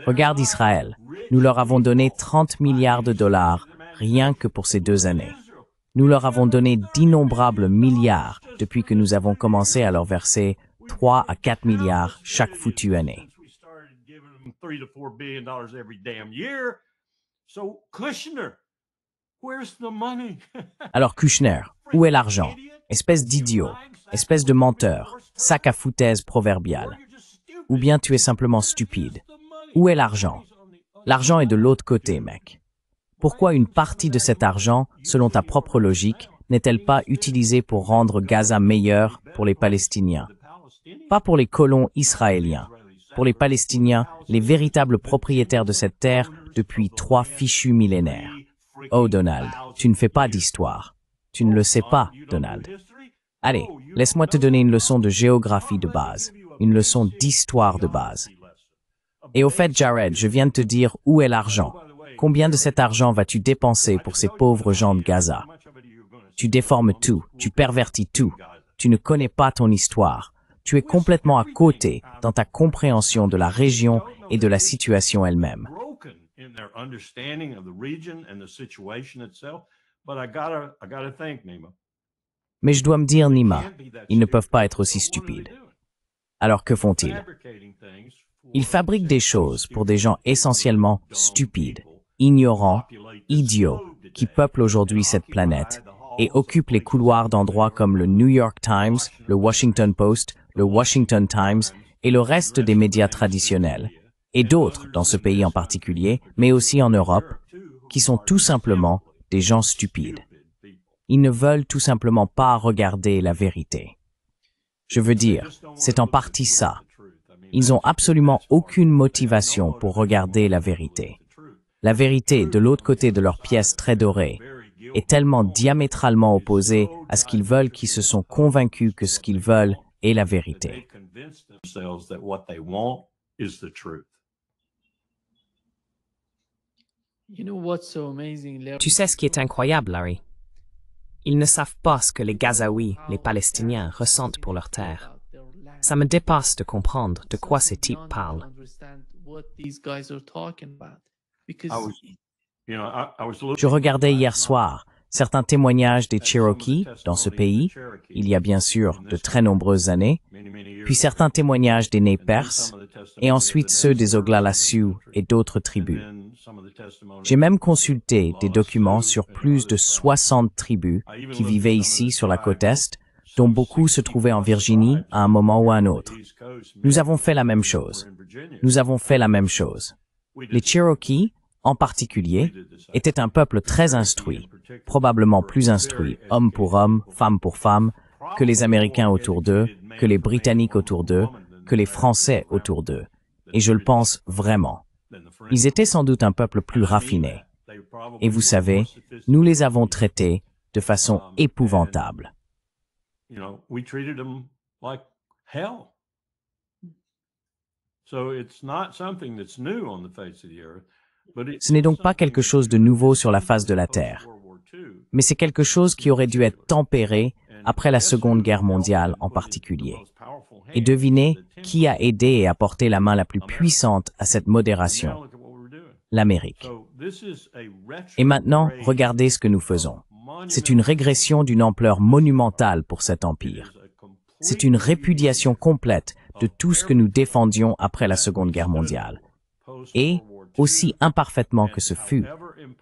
Regarde Israël. Nous leur avons donné 30 milliards de dollars rien que pour ces 2 années. Nous leur avons donné d'innombrables milliards depuis que nous avons commencé à leur verser 3 à 4 milliards chaque foutue année. Alors Kushner, où est l'argent? Espèce d'idiot, espèce de menteur, sac à foutaise proverbial. Ou bien tu es simplement stupide. Où est l'argent? L'argent est de l'autre côté, mec. Pourquoi une partie de cet argent, selon ta propre logique, n'est-elle pas utilisée pour rendre Gaza meilleur pour les Palestiniens? Pas pour les colons israéliens. Pour les Palestiniens, les véritables propriétaires de cette terre depuis 3 fichus millénaires. Oh Donald, tu ne fais pas d'histoire. Tu ne le sais pas, Donald. Allez, laisse-moi te donner une leçon de géographie de base, une leçon d'histoire de base. Et au fait, Jared, je viens de te dire où est l'argent. Combien de cet argent vas-tu dépenser pour ces pauvres gens de Gaza? Tu déformes tout, tu pervertis tout. Tu ne connais pas ton histoire. Tu es complètement à côté dans ta compréhension de la région et de la situation elle-même. Mais je dois me dire, Nima, ils ne peuvent pas être aussi stupides. Alors que font-ils? Ils fabriquent des choses pour des gens essentiellement stupides, ignorants, idiots, qui peuplent aujourd'hui cette planète et occupent les couloirs d'endroits comme le New York Times, le Washington Post, le Washington Times et le reste des médias traditionnels, et d'autres dans ce pays en particulier, mais aussi en Europe, qui sont tout simplement des gens stupides. Ils ne veulent tout simplement pas regarder la vérité. Je veux dire, c'est en partie ça. Ils n'ont absolument aucune motivation pour regarder la vérité. La vérité, de l'autre côté de leur pièce très dorée, est tellement diamétralement opposée à ce qu'ils veulent qu'ils se sont convaincus que ce qu'ils veulent est la vérité. Tu sais ce qui est incroyable, Larry? Ils ne savent pas ce que les Gazaouis, les Palestiniens, ressentent pour leur terre. Ça me dépasse de comprendre de quoi ces types parlent. Je regardais hier soir certains témoignages des Cherokees dans ce pays, il y a bien sûr de très nombreuses années, puis certains témoignages des Nez perses, et ensuite ceux des Oglala Sioux et d'autres tribus. J'ai même consulté des documents sur plus de 60 tribus qui vivaient ici sur la côte Est, dont beaucoup se trouvaient en Virginie à un moment ou à un autre. Nous avons fait la même chose. Nous avons fait la même chose. Les Cherokees, en particulier, étaient un peuple très instruit, probablement plus instruit, homme pour homme, femme pour femme, que les Américains autour d'eux, que les Britanniques autour d'eux, que les Français autour d'eux. Et je le pense vraiment. Ils étaient sans doute un peuple plus raffiné. Et vous savez, nous les avons traités de façon épouvantable. Ce n'est donc pas quelque chose de nouveau sur la face de la Terre, mais c'est quelque chose qui aurait dû être tempéré après la Seconde Guerre mondiale en particulier. Et devinez qui a aidé et apporté la main la plus puissante à cette modération? L'Amérique. Et maintenant, regardez ce que nous faisons. C'est une régression d'une ampleur monumentale pour cet empire. C'est une répudiation complète de tout ce que nous défendions après la Seconde Guerre mondiale. Et, aussi imparfaitement que ce fut,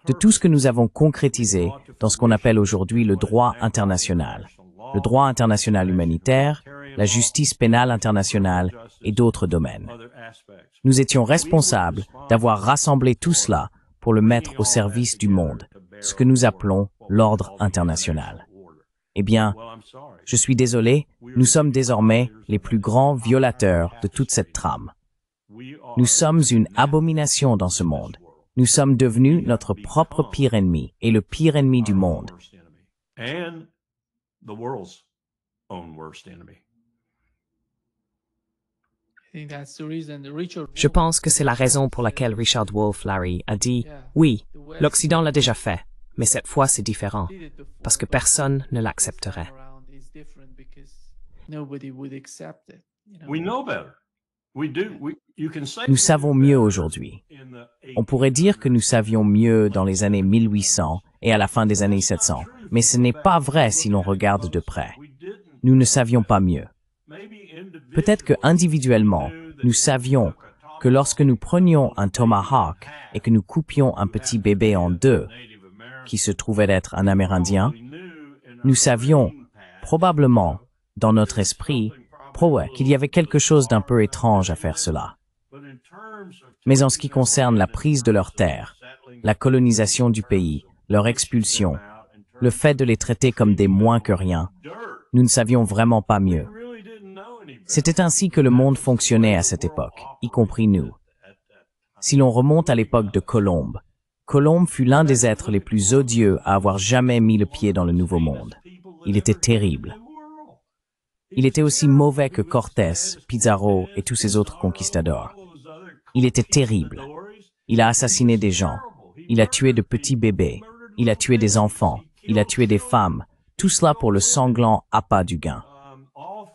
de tout ce que nous avons concrétisé dans ce qu'on appelle aujourd'hui le droit international humanitaire, la justice pénale internationale et d'autres domaines. Nous étions responsables d'avoir rassemblé tout cela pour le mettre au service du monde, ce que nous appelons l'ordre international. Eh bien, je suis désolé, nous sommes désormais les plus grands violateurs de toute cette trame. Nous sommes une abomination dans ce monde. Nous sommes devenus notre propre pire ennemi et le pire ennemi du monde. Je pense que c'est la raison pour laquelle Richard Wolff, Larry, a dit « Oui, l'Occident l'a déjà fait, mais cette fois c'est différent, parce que personne ne l'accepterait. » Nous savons mieux aujourd'hui. On pourrait dire que nous savions mieux dans les années 1800 et à la fin des années 700, mais ce n'est pas vrai si l'on regarde de près. Nous ne savions pas mieux. Peut-être que individuellement, nous savions que lorsque nous prenions un tomahawk et que nous coupions un petit bébé en deux, qui se trouvait être un Amérindien, nous savions, probablement, dans notre esprit, qu'il y avait quelque chose d'un peu étrange à faire cela. Mais en ce qui concerne la prise de leurs terres, la colonisation du pays, leur expulsion, le fait de les traiter comme des moins que rien, nous ne savions vraiment pas mieux. C'était ainsi que le monde fonctionnait à cette époque, y compris nous. Si l'on remonte à l'époque de Colombe, Colombe fut l'un des êtres les plus odieux à avoir jamais mis le pied dans le Nouveau Monde. Il était terrible. Il était aussi mauvais que Cortés, Pizarro et tous ces autres conquistadors. Il était terrible. Il a assassiné des gens. Il a tué de petits bébés. Il a tué des enfants. Il a tué des femmes. Tout cela pour le sanglant appât du gain.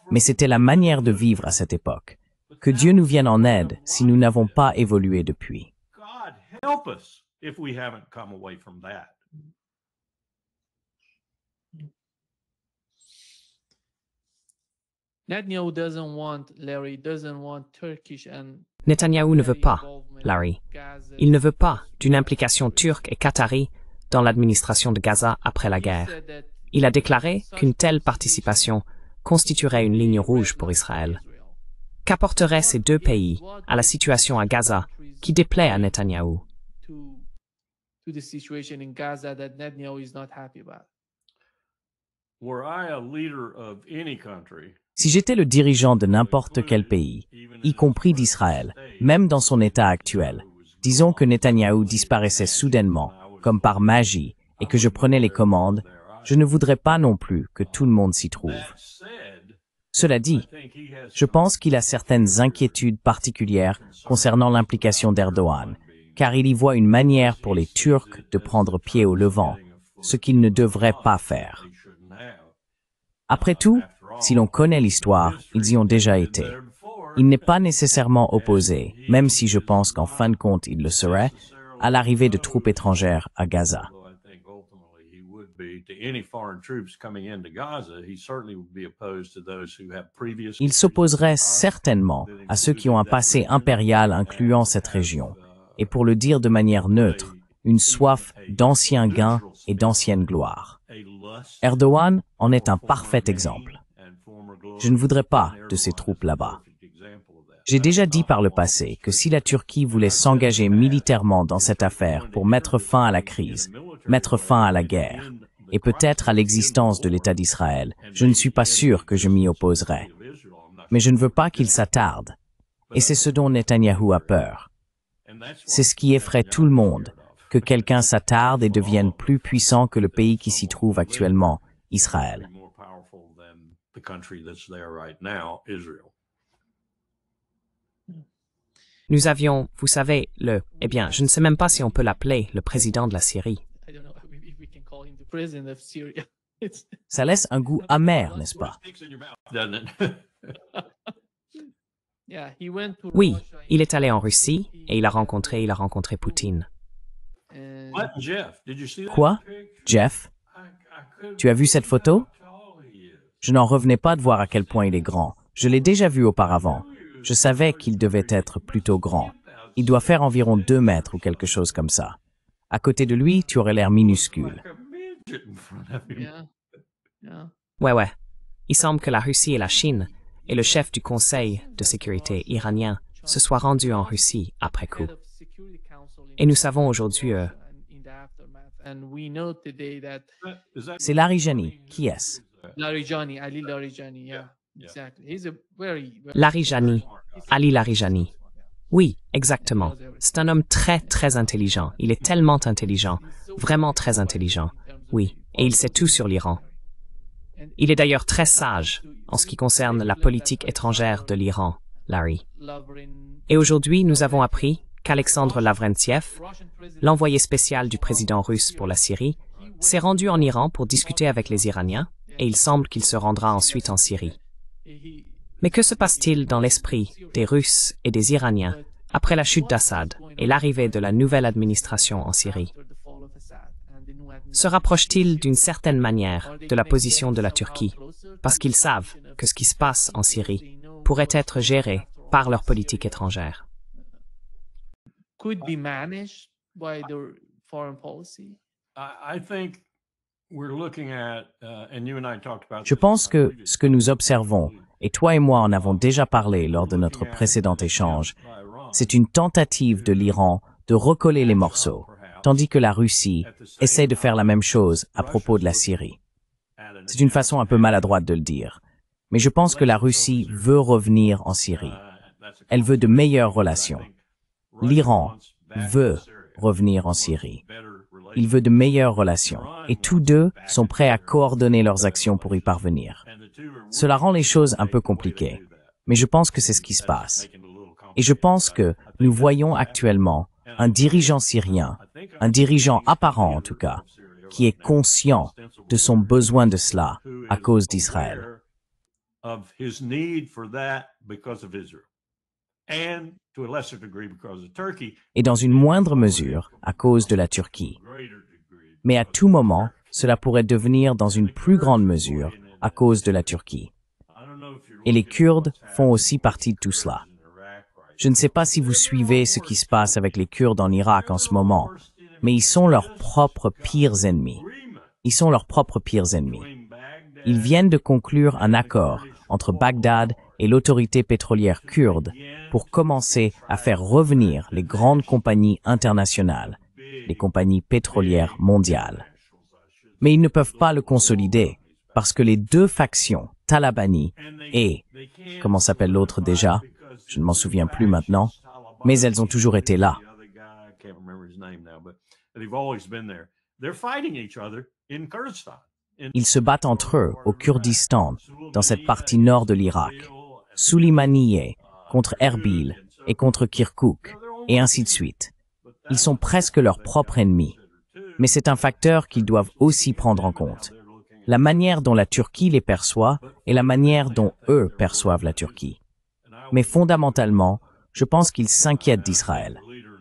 Mais c'était la manière de vivre à cette époque. Que Dieu nous vienne en aide si nous n'avons pas évolué depuis. Netanyahu doesn't want, Larry, doesn't want Turkish and Netanyahou ne veut pas, Larry. Il ne veut pas d'une implication turque et qatari dans l'administration de Gaza après la guerre. Il a déclaré qu'une telle participation constituerait une ligne rouge pour Israël. Qu'apporteraient ces deux pays à la situation à Gaza qui déplaît à Netanyahou? to the situation in Gaza that Netanyahu is not happy about. Were I a leader of any country, Si j'étais le dirigeant de n'importe quel pays, y compris d'Israël, même dans son état actuel, disons que Netanyahou disparaissait soudainement, comme par magie, et que je prenais les commandes, je ne voudrais pas non plus que tout le monde s'y trouve. Cela dit, je pense qu'il a certaines inquiétudes particulières concernant l'implication d'Erdogan, car il y voit une manière pour les Turcs de prendre pied au Levant, ce qu'ils ne devraient pas faire. Après tout, si l'on connaît l'histoire, ils y ont déjà été. Il n'est pas nécessairement opposé, même si je pense qu'en fin de compte il le serait, à l'arrivée de troupes étrangères à Gaza. Il s'opposerait certainement à ceux qui ont un passé impérial incluant cette région, et pour le dire de manière neutre, une soif d'anciens gains et d'ancienne gloire. Erdogan en est un parfait exemple. Je ne voudrais pas de ces troupes là-bas. J'ai déjà dit par le passé que si la Turquie voulait s'engager militairement dans cette affaire pour mettre fin à la crise, mettre fin à la guerre, et peut-être à l'existence de l'État d'Israël, je ne suis pas sûr que je m'y opposerais. Mais je ne veux pas qu'il s'attarde. Et c'est ce dont Netanyahou a peur. C'est ce qui effraie tout le monde, que quelqu'un s'attarde et devienne plus puissant que le pays qui s'y trouve actuellement, Israël. Nous avions, vous savez, je ne sais même pas si on peut l'appeler le président de la Syrie. I don't know if we can call him the president of Syria. Ça laisse un goût amer, n'est-ce pas? Yeah, he went to Oui, Russia il est allé en Russie et il a rencontré Poutine. and Quoi? Jeff? Tu as vu cette photo? Je n'en revenais pas de voir à quel point il est grand. Je l'ai déjà vu auparavant. Je savais qu'il devait être plutôt grand. Il doit faire environ 2 mètres ou quelque chose comme ça. À côté de lui, tu aurais l'air minuscule. yeah, yeah. Ouais. Il semble que la Russie et la Chine et le chef du Conseil de sécurité iranien se soient rendus en Russie après coup. Head of Security Council in Et nous savons aujourd'hui, Russia and in the aftermath. And we know today that C'est Larijani. Qui est-ce? Larijani, Ali Larijani, yeah, exactly. He's a very Larijani, Ali Larijani. Oui, exactement. C'est un homme très, très intelligent. Il est tellement intelligent, vraiment très intelligent. Oui, et il sait tout sur l'Iran. Il est d'ailleurs très sage en ce qui concerne la politique étrangère de l'Iran, Larry. Et aujourd'hui, nous avons appris qu'Alexandre Lavrentiev, l'envoyé spécial du président russe pour la Syrie, s'est rendu en Iran pour discuter avec les Iraniens, et il semble qu'il se rendra ensuite en Syrie. Mais que se passe-t-il dans l'esprit des Russes et des Iraniens après la chute d'Assad et l'arrivée de la nouvelle administration en Syrie? Se rapprochent-ils d'une certaine manière de la position de la Turquie, parce qu'ils savent que ce qui se passe en Syrie pourrait être géré par leur politique étrangère? could be managed by the foreign policy. Je pense que ce que nous observons, et toi et moi en avons déjà parlé lors de notre précédent échange, c'est une tentative de l'Iran de recoller les morceaux, tandis que la Russie essaie de faire la même chose à propos de la Syrie. C'est une façon un peu maladroite de le dire, mais je pense que la Russie veut revenir en Syrie. Elle veut de meilleures relations. L'Iran veut revenir en Syrie. Il veut de meilleures relations, et tous deux sont prêts à coordonner leurs actions pour y parvenir. Cela rend les choses un peu compliquées, mais je pense que c'est ce qui se passe. Et je pense que nous voyons actuellement un dirigeant syrien, un dirigeant apparent en tout cas, qui est conscient de son besoin de cela à cause d'Israël. Et dans une moindre mesure à cause de la Turquie. Mais à tout moment, cela pourrait devenir dans une plus grande mesure à cause de la Turquie. Et les Kurdes font aussi partie de tout cela. Je ne sais pas si vous suivez ce qui se passe avec les Kurdes en Irak en ce moment, mais ils sont leurs propres pires ennemis. Ils sont leurs propres pires ennemis. Ils viennent de conclure un accord entre Bagdad et l'autorité pétrolière kurde pour commencer à faire revenir les grandes compagnies internationales, les compagnies pétrolières mondiales. Mais ils ne peuvent pas le consolider parce que les deux factions, Talabani et, comment s'appelle l'autre déjà? Je ne m'en souviens plus maintenant, mais elles ont toujours été là. Ils se battent entre eux au Kurdistan, dans cette partie nord de l'Irak, Souleymaniye contre Erbil et contre Kirkouk, et ainsi de suite. Ils sont presque leurs propres ennemis. Mais c'est un facteur qu'ils doivent aussi prendre en compte. La manière dont la Turquie les perçoit et la manière dont eux perçoivent la Turquie. Mais fondamentalement, je pense qu'ils s'inquiètent d'Israël.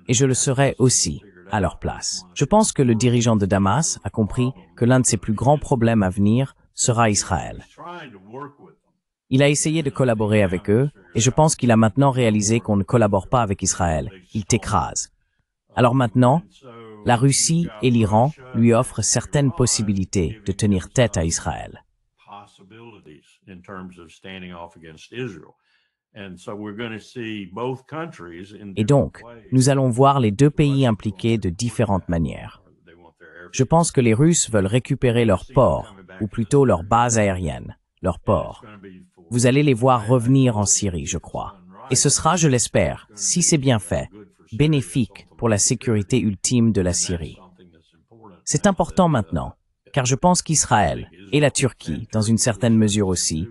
Et je le serais aussi, à leur place. Je pense que le dirigeant de Damas a compris que l'un de ses plus grands problèmes à venir sera Israël. Il a essayé de collaborer avec eux, et je pense qu'il a maintenant réalisé qu'on ne collabore pas avec Israël. Il t'écrase. Alors maintenant, la Russie et l'Iran lui offrent certaines possibilités de tenir tête à Israël. Et donc, nous allons voir les deux pays impliqués de différentes manières. Je pense que les Russes veulent récupérer leurs ports, ou plutôt leurs bases aériennes, leurs ports. Vous allez les voir revenir en Syrie, je crois. Et ce sera, je l'espère, si c'est bien fait, bénéfique pour la sécurité ultime de la Syrie. C'est important maintenant, car je pense qu'Israël, et la Turquie, dans une certaine mesure aussi,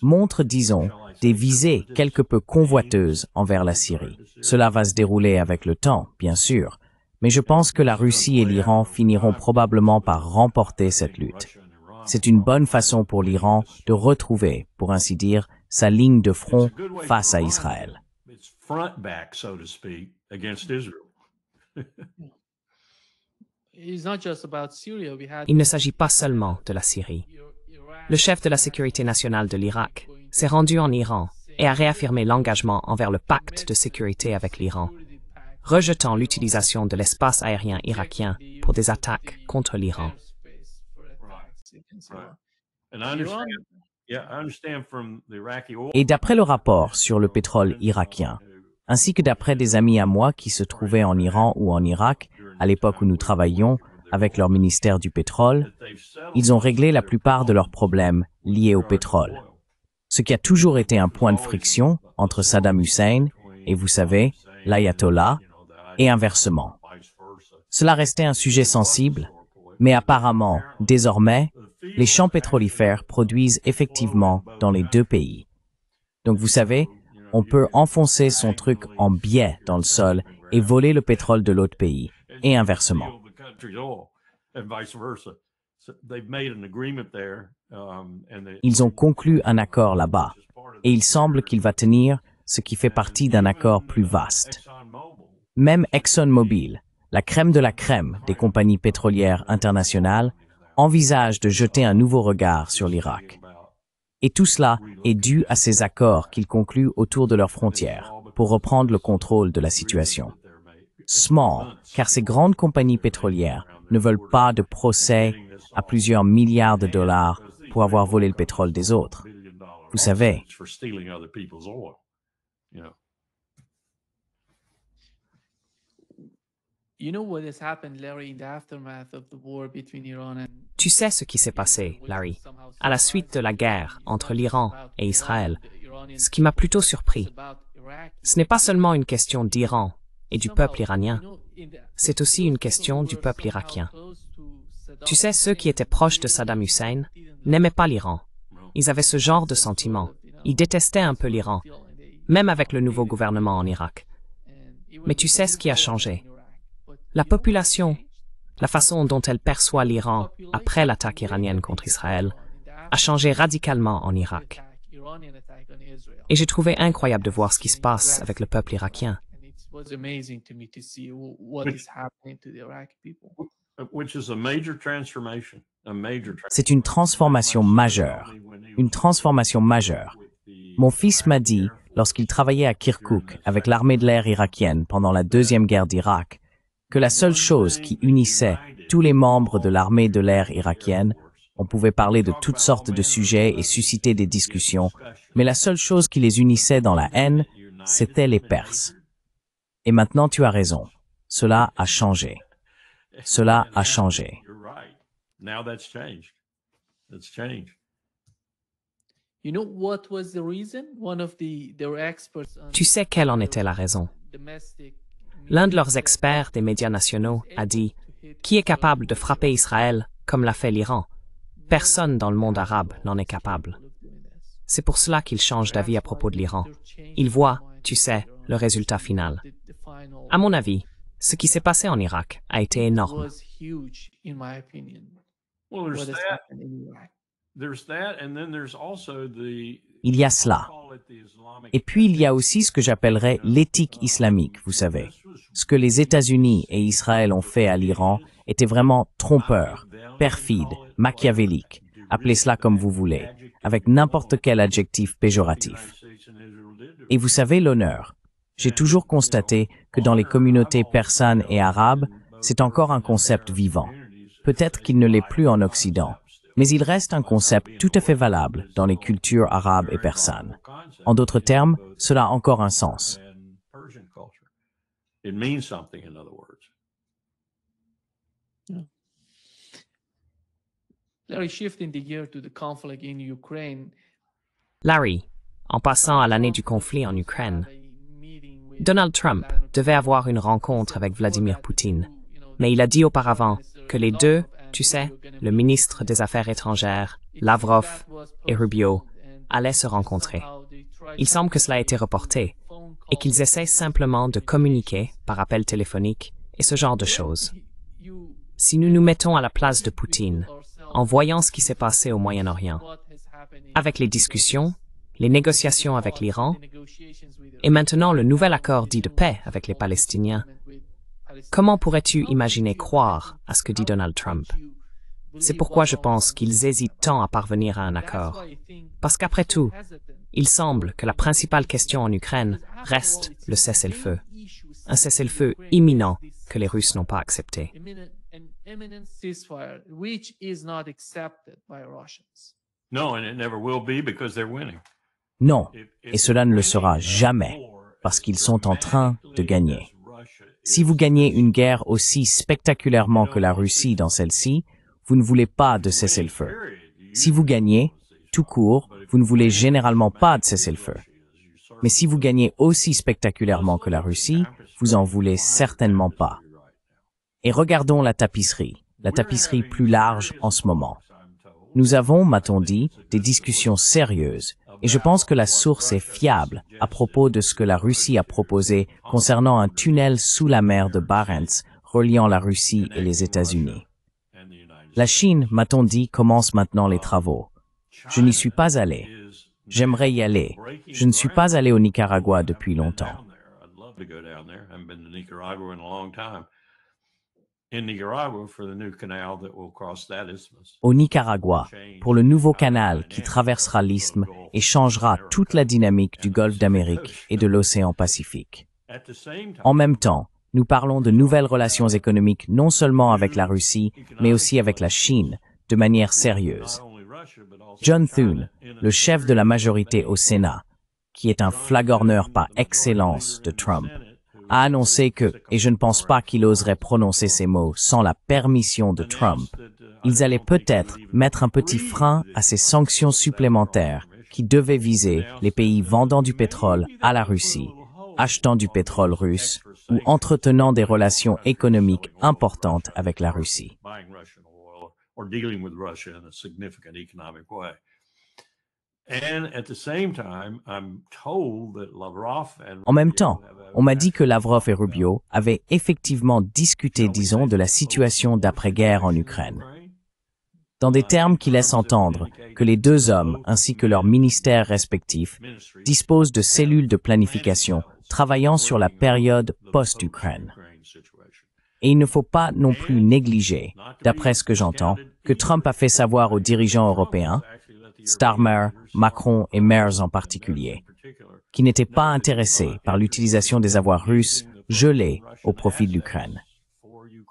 montrent, disons, des visées quelque peu convoiteuses envers la Syrie. Cela va se dérouler avec le temps, bien sûr, mais je pense que la Russie et l'Iran finiront probablement par remporter cette lutte. C'est une bonne façon pour l'Iran de retrouver, pour ainsi dire, sa ligne de front face à Israël. Il ne s'agit pas seulement de la Syrie. Le chef de la sécurité nationale de l'Irak s'est rendu en Iran et a réaffirmé l'engagement envers le pacte de sécurité avec l'Iran, rejetant l'utilisation de l'espace aérien irakien pour des attaques contre l'Iran. Et d'après le rapport sur le pétrole irakien, ainsi que d'après des amis à moi qui se trouvaient en Iran ou en Irak, à l'époque où nous travaillions avec leur ministère du pétrole, ils ont réglé la plupart de leurs problèmes liés au pétrole. Ce qui a toujours été un point de friction entre Saddam Hussein et, vous savez, l'ayatollah, et inversement. Cela restait un sujet sensible, mais apparemment, désormais, les champs pétrolifères produisent effectivement dans les deux pays. Donc vous savez, on peut enfoncer son truc en biais dans le sol et voler le pétrole de l'autre pays, et inversement. Ils ont conclu un accord là-bas, et il semble qu'il va tenir, ce qui fait partie d'un accord plus vaste. Même ExxonMobil, la crème de la crème des compagnies pétrolières internationales, envisage de jeter un nouveau regard sur l'Irak. Et tout cela est dû à ces accords qu'ils concluent autour de leurs frontières, pour reprendre le contrôle de la situation. Small, car ces grandes compagnies pétrolières ne veulent pas de procès à plusieurs milliards de dollars pour avoir volé le pétrole des autres. Vous savez. Tu sais ce qui s'est passé, Larry, à la suite de la guerre entre l'Iran et Israël, ce qui m'a plutôt surpris. Ce n'est pas seulement une question d'Iran et du peuple iranien, c'est aussi une question du peuple irakien. Tu sais, ceux qui étaient proches de Saddam Hussein n'aimaient pas l'Iran. Ils avaient ce genre de sentiment. Ils détestaient un peu l'Iran, même avec le nouveau gouvernement en Irak. Mais tu sais ce qui a changé. La population, la façon dont elle perçoit l'Iran après l'attaque iranienne contre Israël, a changé radicalement en Irak. Et j'ai trouvé incroyable de voir ce qui se passe avec le peuple irakien. C'est une transformation majeure. Mon fils m'a dit, lorsqu'il travaillait à Kirkouk avec l'armée de l'air irakienne pendant la Deuxième Guerre d'Irak, que la seule chose qui unissait tous les membres de l'armée de l'air irakienne, on pouvait parler de toutes sortes de sujets et susciter des discussions, mais la seule chose qui les unissait dans la haine, c'était les Perses. Et maintenant tu as raison, cela a changé. Cela a changé. Tu sais quelle en était la raison? L'un de leurs experts des médias nationaux a dit « Qui est capable de frapper Israël comme l'a fait l'Iran? Personne dans le monde arabe n'en est capable. » C'est pour cela qu'ils changent d'avis à propos de l'Iran. Ils voient, tu sais, le résultat final. À mon avis, ce qui s'est passé en Irak a été énorme. Il y a cela. Et puis il y a aussi ce que j'appellerais l'éthique islamique, vous savez. Ce que les États-Unis et Israël ont fait à l'Iran était vraiment trompeur, perfide, machiavélique, appelez cela comme vous voulez, avec n'importe quel adjectif péjoratif. Et vous savez l'honneur. J'ai toujours constaté que dans les communautés persanes et arabes, c'est encore un concept vivant. Peut-être qu'il ne l'est plus en Occident, mais il reste un concept tout à fait valable dans les cultures arabes et persanes. En d'autres termes, cela a encore un sens. Larry, en passant à l'année du conflit en Ukraine, Donald Trump devait avoir une rencontre avec Vladimir Poutine, mais il a dit auparavant que les deux, tu sais, le ministre des Affaires étrangères, Lavrov et Rubio, allaient se rencontrer. Il semble que cela a été reporté et qu'ils essaient simplement de communiquer par appel téléphonique et ce genre de choses. Si nous nous mettons à la place de Poutine, en voyant ce qui s'est passé au Moyen-Orient, avec les discussions, les négociations avec l'Iran, et maintenant le nouvel accord dit de paix avec les Palestiniens, comment pourrais-tu imaginer croire à ce que dit Donald Trump? C'est pourquoi je pense qu'ils hésitent tant à parvenir à un accord. Parce qu'après tout, il semble que la principale question en Ukraine reste le cessez-le-feu. Un cessez-le-feu imminent que les Russes n'ont pas accepté. Non, et cela ne le sera jamais, parce qu'ils sont en train de gagner. Si vous gagnez une guerre aussi spectaculairement que la Russie dans celle-ci, vous ne voulez pas de cessez-le-feu. Si vous gagnez, tout court, vous ne voulez généralement pas de cessez-le-feu. Mais si vous gagnez aussi spectaculairement que la Russie, vous en voulez certainement pas. Et regardons la tapisserie plus large en ce moment. Nous avons, m'a-t-on dit, des discussions sérieuses, et je pense que la source est fiable à propos de ce que la Russie a proposé concernant un tunnel sous la mer de Barents reliant la Russie et les États-Unis. La Chine, m'a-t-on dit, commence maintenant les travaux. Je n'y suis pas allé. J'aimerais y aller. Je ne suis pas allé au Nicaragua depuis longtemps. Au Nicaragua, pour le nouveau canal qui traversera l'isthme et changera toute la dynamique du Golfe d'Amérique et de l'océan Pacifique. En même temps, nous parlons de nouvelles relations économiques non seulement avec la Russie, mais aussi avec la Chine, de manière sérieuse. John Thune, le chef de la majorité au Sénat, qui est un flagorneur par excellence de Trump, a annoncé que, et je ne pense pas qu'il oserait prononcer ces mots sans la permission de Trump, ils allaient peut-être mettre un petit frein à ces sanctions supplémentaires qui devaient viser les pays vendant du pétrole à la Russie, achetant du pétrole russe ou entretenant des relations économiques importantes avec la Russie. En même temps, on m'a dit que Lavrov et Rubio avaient effectivement discuté, disons, de la situation d'après-guerre en Ukraine, dans des termes qui laissent entendre que les deux hommes, ainsi que leurs ministères respectifs, disposent de cellules de planification travaillant sur la période post-Ukraine. Et il ne faut pas non plus négliger, d'après ce que j'entends, que Trump a fait savoir aux dirigeants européens, Starmer, Macron et Merz en particulier, qui n'étaient pas intéressés par l'utilisation des avoirs russes gelés au profit de l'Ukraine.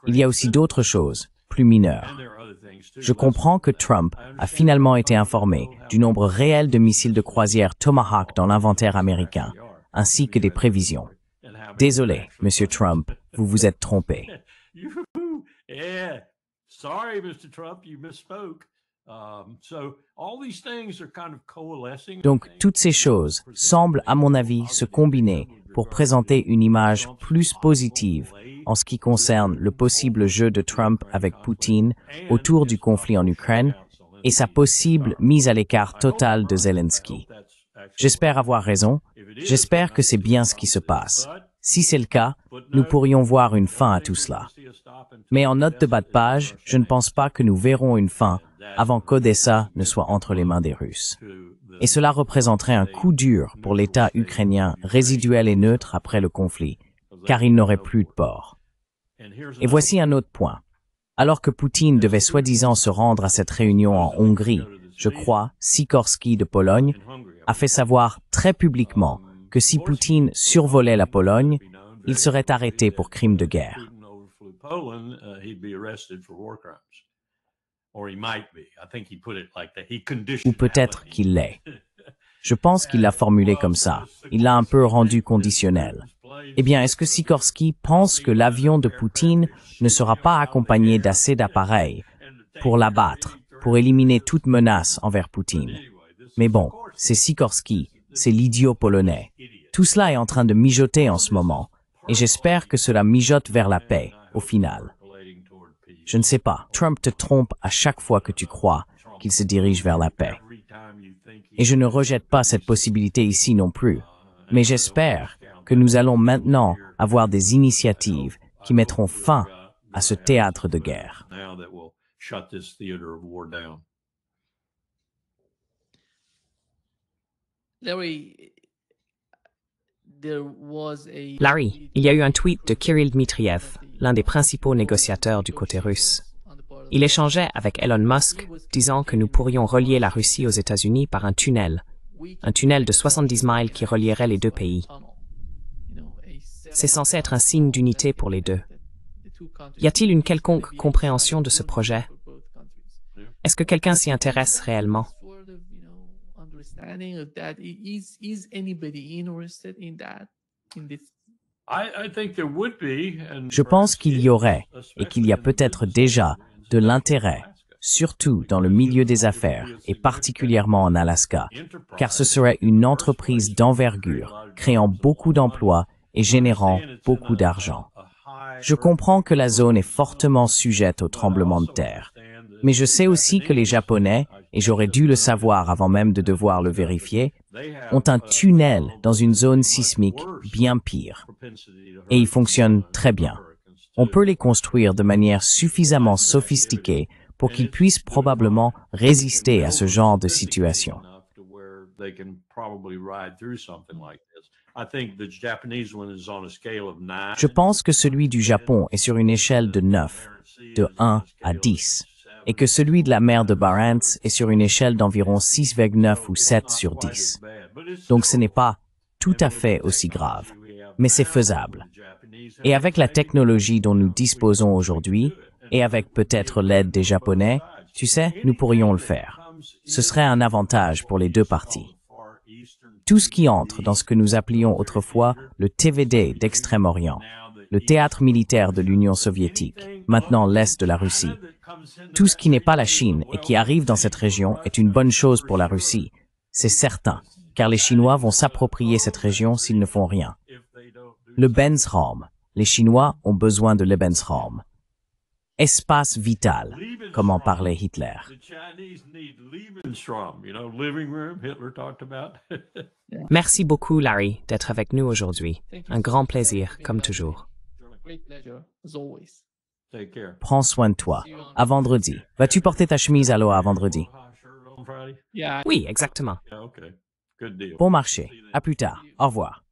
Il y a aussi d'autres choses, plus mineures. Je comprends que Trump a finalement été informé du nombre réel de missiles de croisière Tomahawk dans l'inventaire américain, ainsi que des prévisions. Désolé, Monsieur Trump, vous vous êtes trompé. Donc, toutes ces choses semblent, à mon avis, se combiner pour présenter une image plus positive en ce qui concerne le possible jeu de Trump avec Poutine autour du conflit en Ukraine et sa possible mise à l'écart totale de Zelensky. J'espère avoir raison, j'espère que c'est bien ce qui se passe. Si c'est le cas, nous pourrions voir une fin à tout cela. Mais en note de bas de page, je ne pense pas que nous verrons une fin avant qu'Odessa ne soit entre les mains des Russes. Et cela représenterait un coup dur pour l'État ukrainien résiduel et neutre après le conflit, car il n'aurait plus de port. Et voici un autre point. Alors que Poutine devait soi-disant se rendre à cette réunion en Hongrie, je crois, Sikorski de Pologne a fait savoir très publiquement que si Poutine survolait la Pologne, il serait arrêté pour crime de guerre. Ou peut-être qu'il l'est. Je pense qu'il l'a formulé comme ça. Il l'a un peu rendu conditionnel. Eh bien, est-ce que Sikorski pense que l'avion de Poutine ne sera pas accompagné d'assez d'appareils pour l'abattre, pour éliminer toute menace envers Poutine? Mais bon, c'est Sikorski, c'est l'idiot polonais. Tout cela est en train de mijoter en ce moment, et j'espère que cela mijote vers la paix, au final. Je ne sais pas, Trump te trompe à chaque fois que tu crois qu'il se dirige vers la paix. Et je ne rejette pas cette possibilité ici non plus, mais j'espère que nous allons maintenant avoir des initiatives qui mettront fin à ce théâtre de guerre. Larry, il y a eu un tweet de Kirill Dmitriev, l'un des principaux négociateurs du côté russe. Il échangeait avec Elon Musk, disant que nous pourrions relier la Russie aux États-Unis par un tunnel de 70 miles qui relierait les deux pays. C'est censé être un signe d'unité pour les deux. Y a-t-il une quelconque compréhension de ce projet? Est-ce que quelqu'un s'y intéresse réellement? Je pense qu'il y aurait, et qu'il y a peut-être déjà, de l'intérêt, surtout dans le milieu des affaires, et particulièrement en Alaska, car ce serait une entreprise d'envergure, créant beaucoup d'emplois et générant beaucoup d'argent. Je comprends que la zone est fortement sujette aux tremblements de terre, mais je sais aussi que les Japonais, et j'aurais dû le savoir avant même de devoir le vérifier, ont un tunnel dans une zone sismique bien pire. Et il fonctionne très bien. On peut les construire de manière suffisamment sophistiquée pour qu'ils puissent probablement résister à ce genre de situation. Je pense que celui du Japon est sur une échelle de 9, de 1 à 10, et que celui de la mer de Barents est sur une échelle d'environ 6,9 ou 7 sur 10. Donc ce n'est pas tout à fait aussi grave, mais c'est faisable. Et avec la technologie dont nous disposons aujourd'hui, et avec peut-être l'aide des Japonais, tu sais, nous pourrions le faire. Ce serait un avantage pour les deux parties. Tout ce qui entre dans ce que nous appelions autrefois le TVD d'Extrême-Orient, le théâtre militaire de l'Union soviétique, maintenant l'Est de la Russie. Tout ce qui n'est pas la Chine et qui arrive dans cette région est une bonne chose pour la Russie. C'est certain, car les Chinois vont s'approprier cette région s'ils ne font rien. Le Lebensraum. Les Chinois ont besoin de Lebensraum. Espace vital, comme en parlait Hitler. Merci beaucoup, Larry, d'être avec nous aujourd'hui. Un grand plaisir, comme toujours. Prends soin de toi. À vendredi. Vas-tu porter ta chemise Aloha à vendredi? Oui, exactement. Bon marché. À plus tard. Au revoir.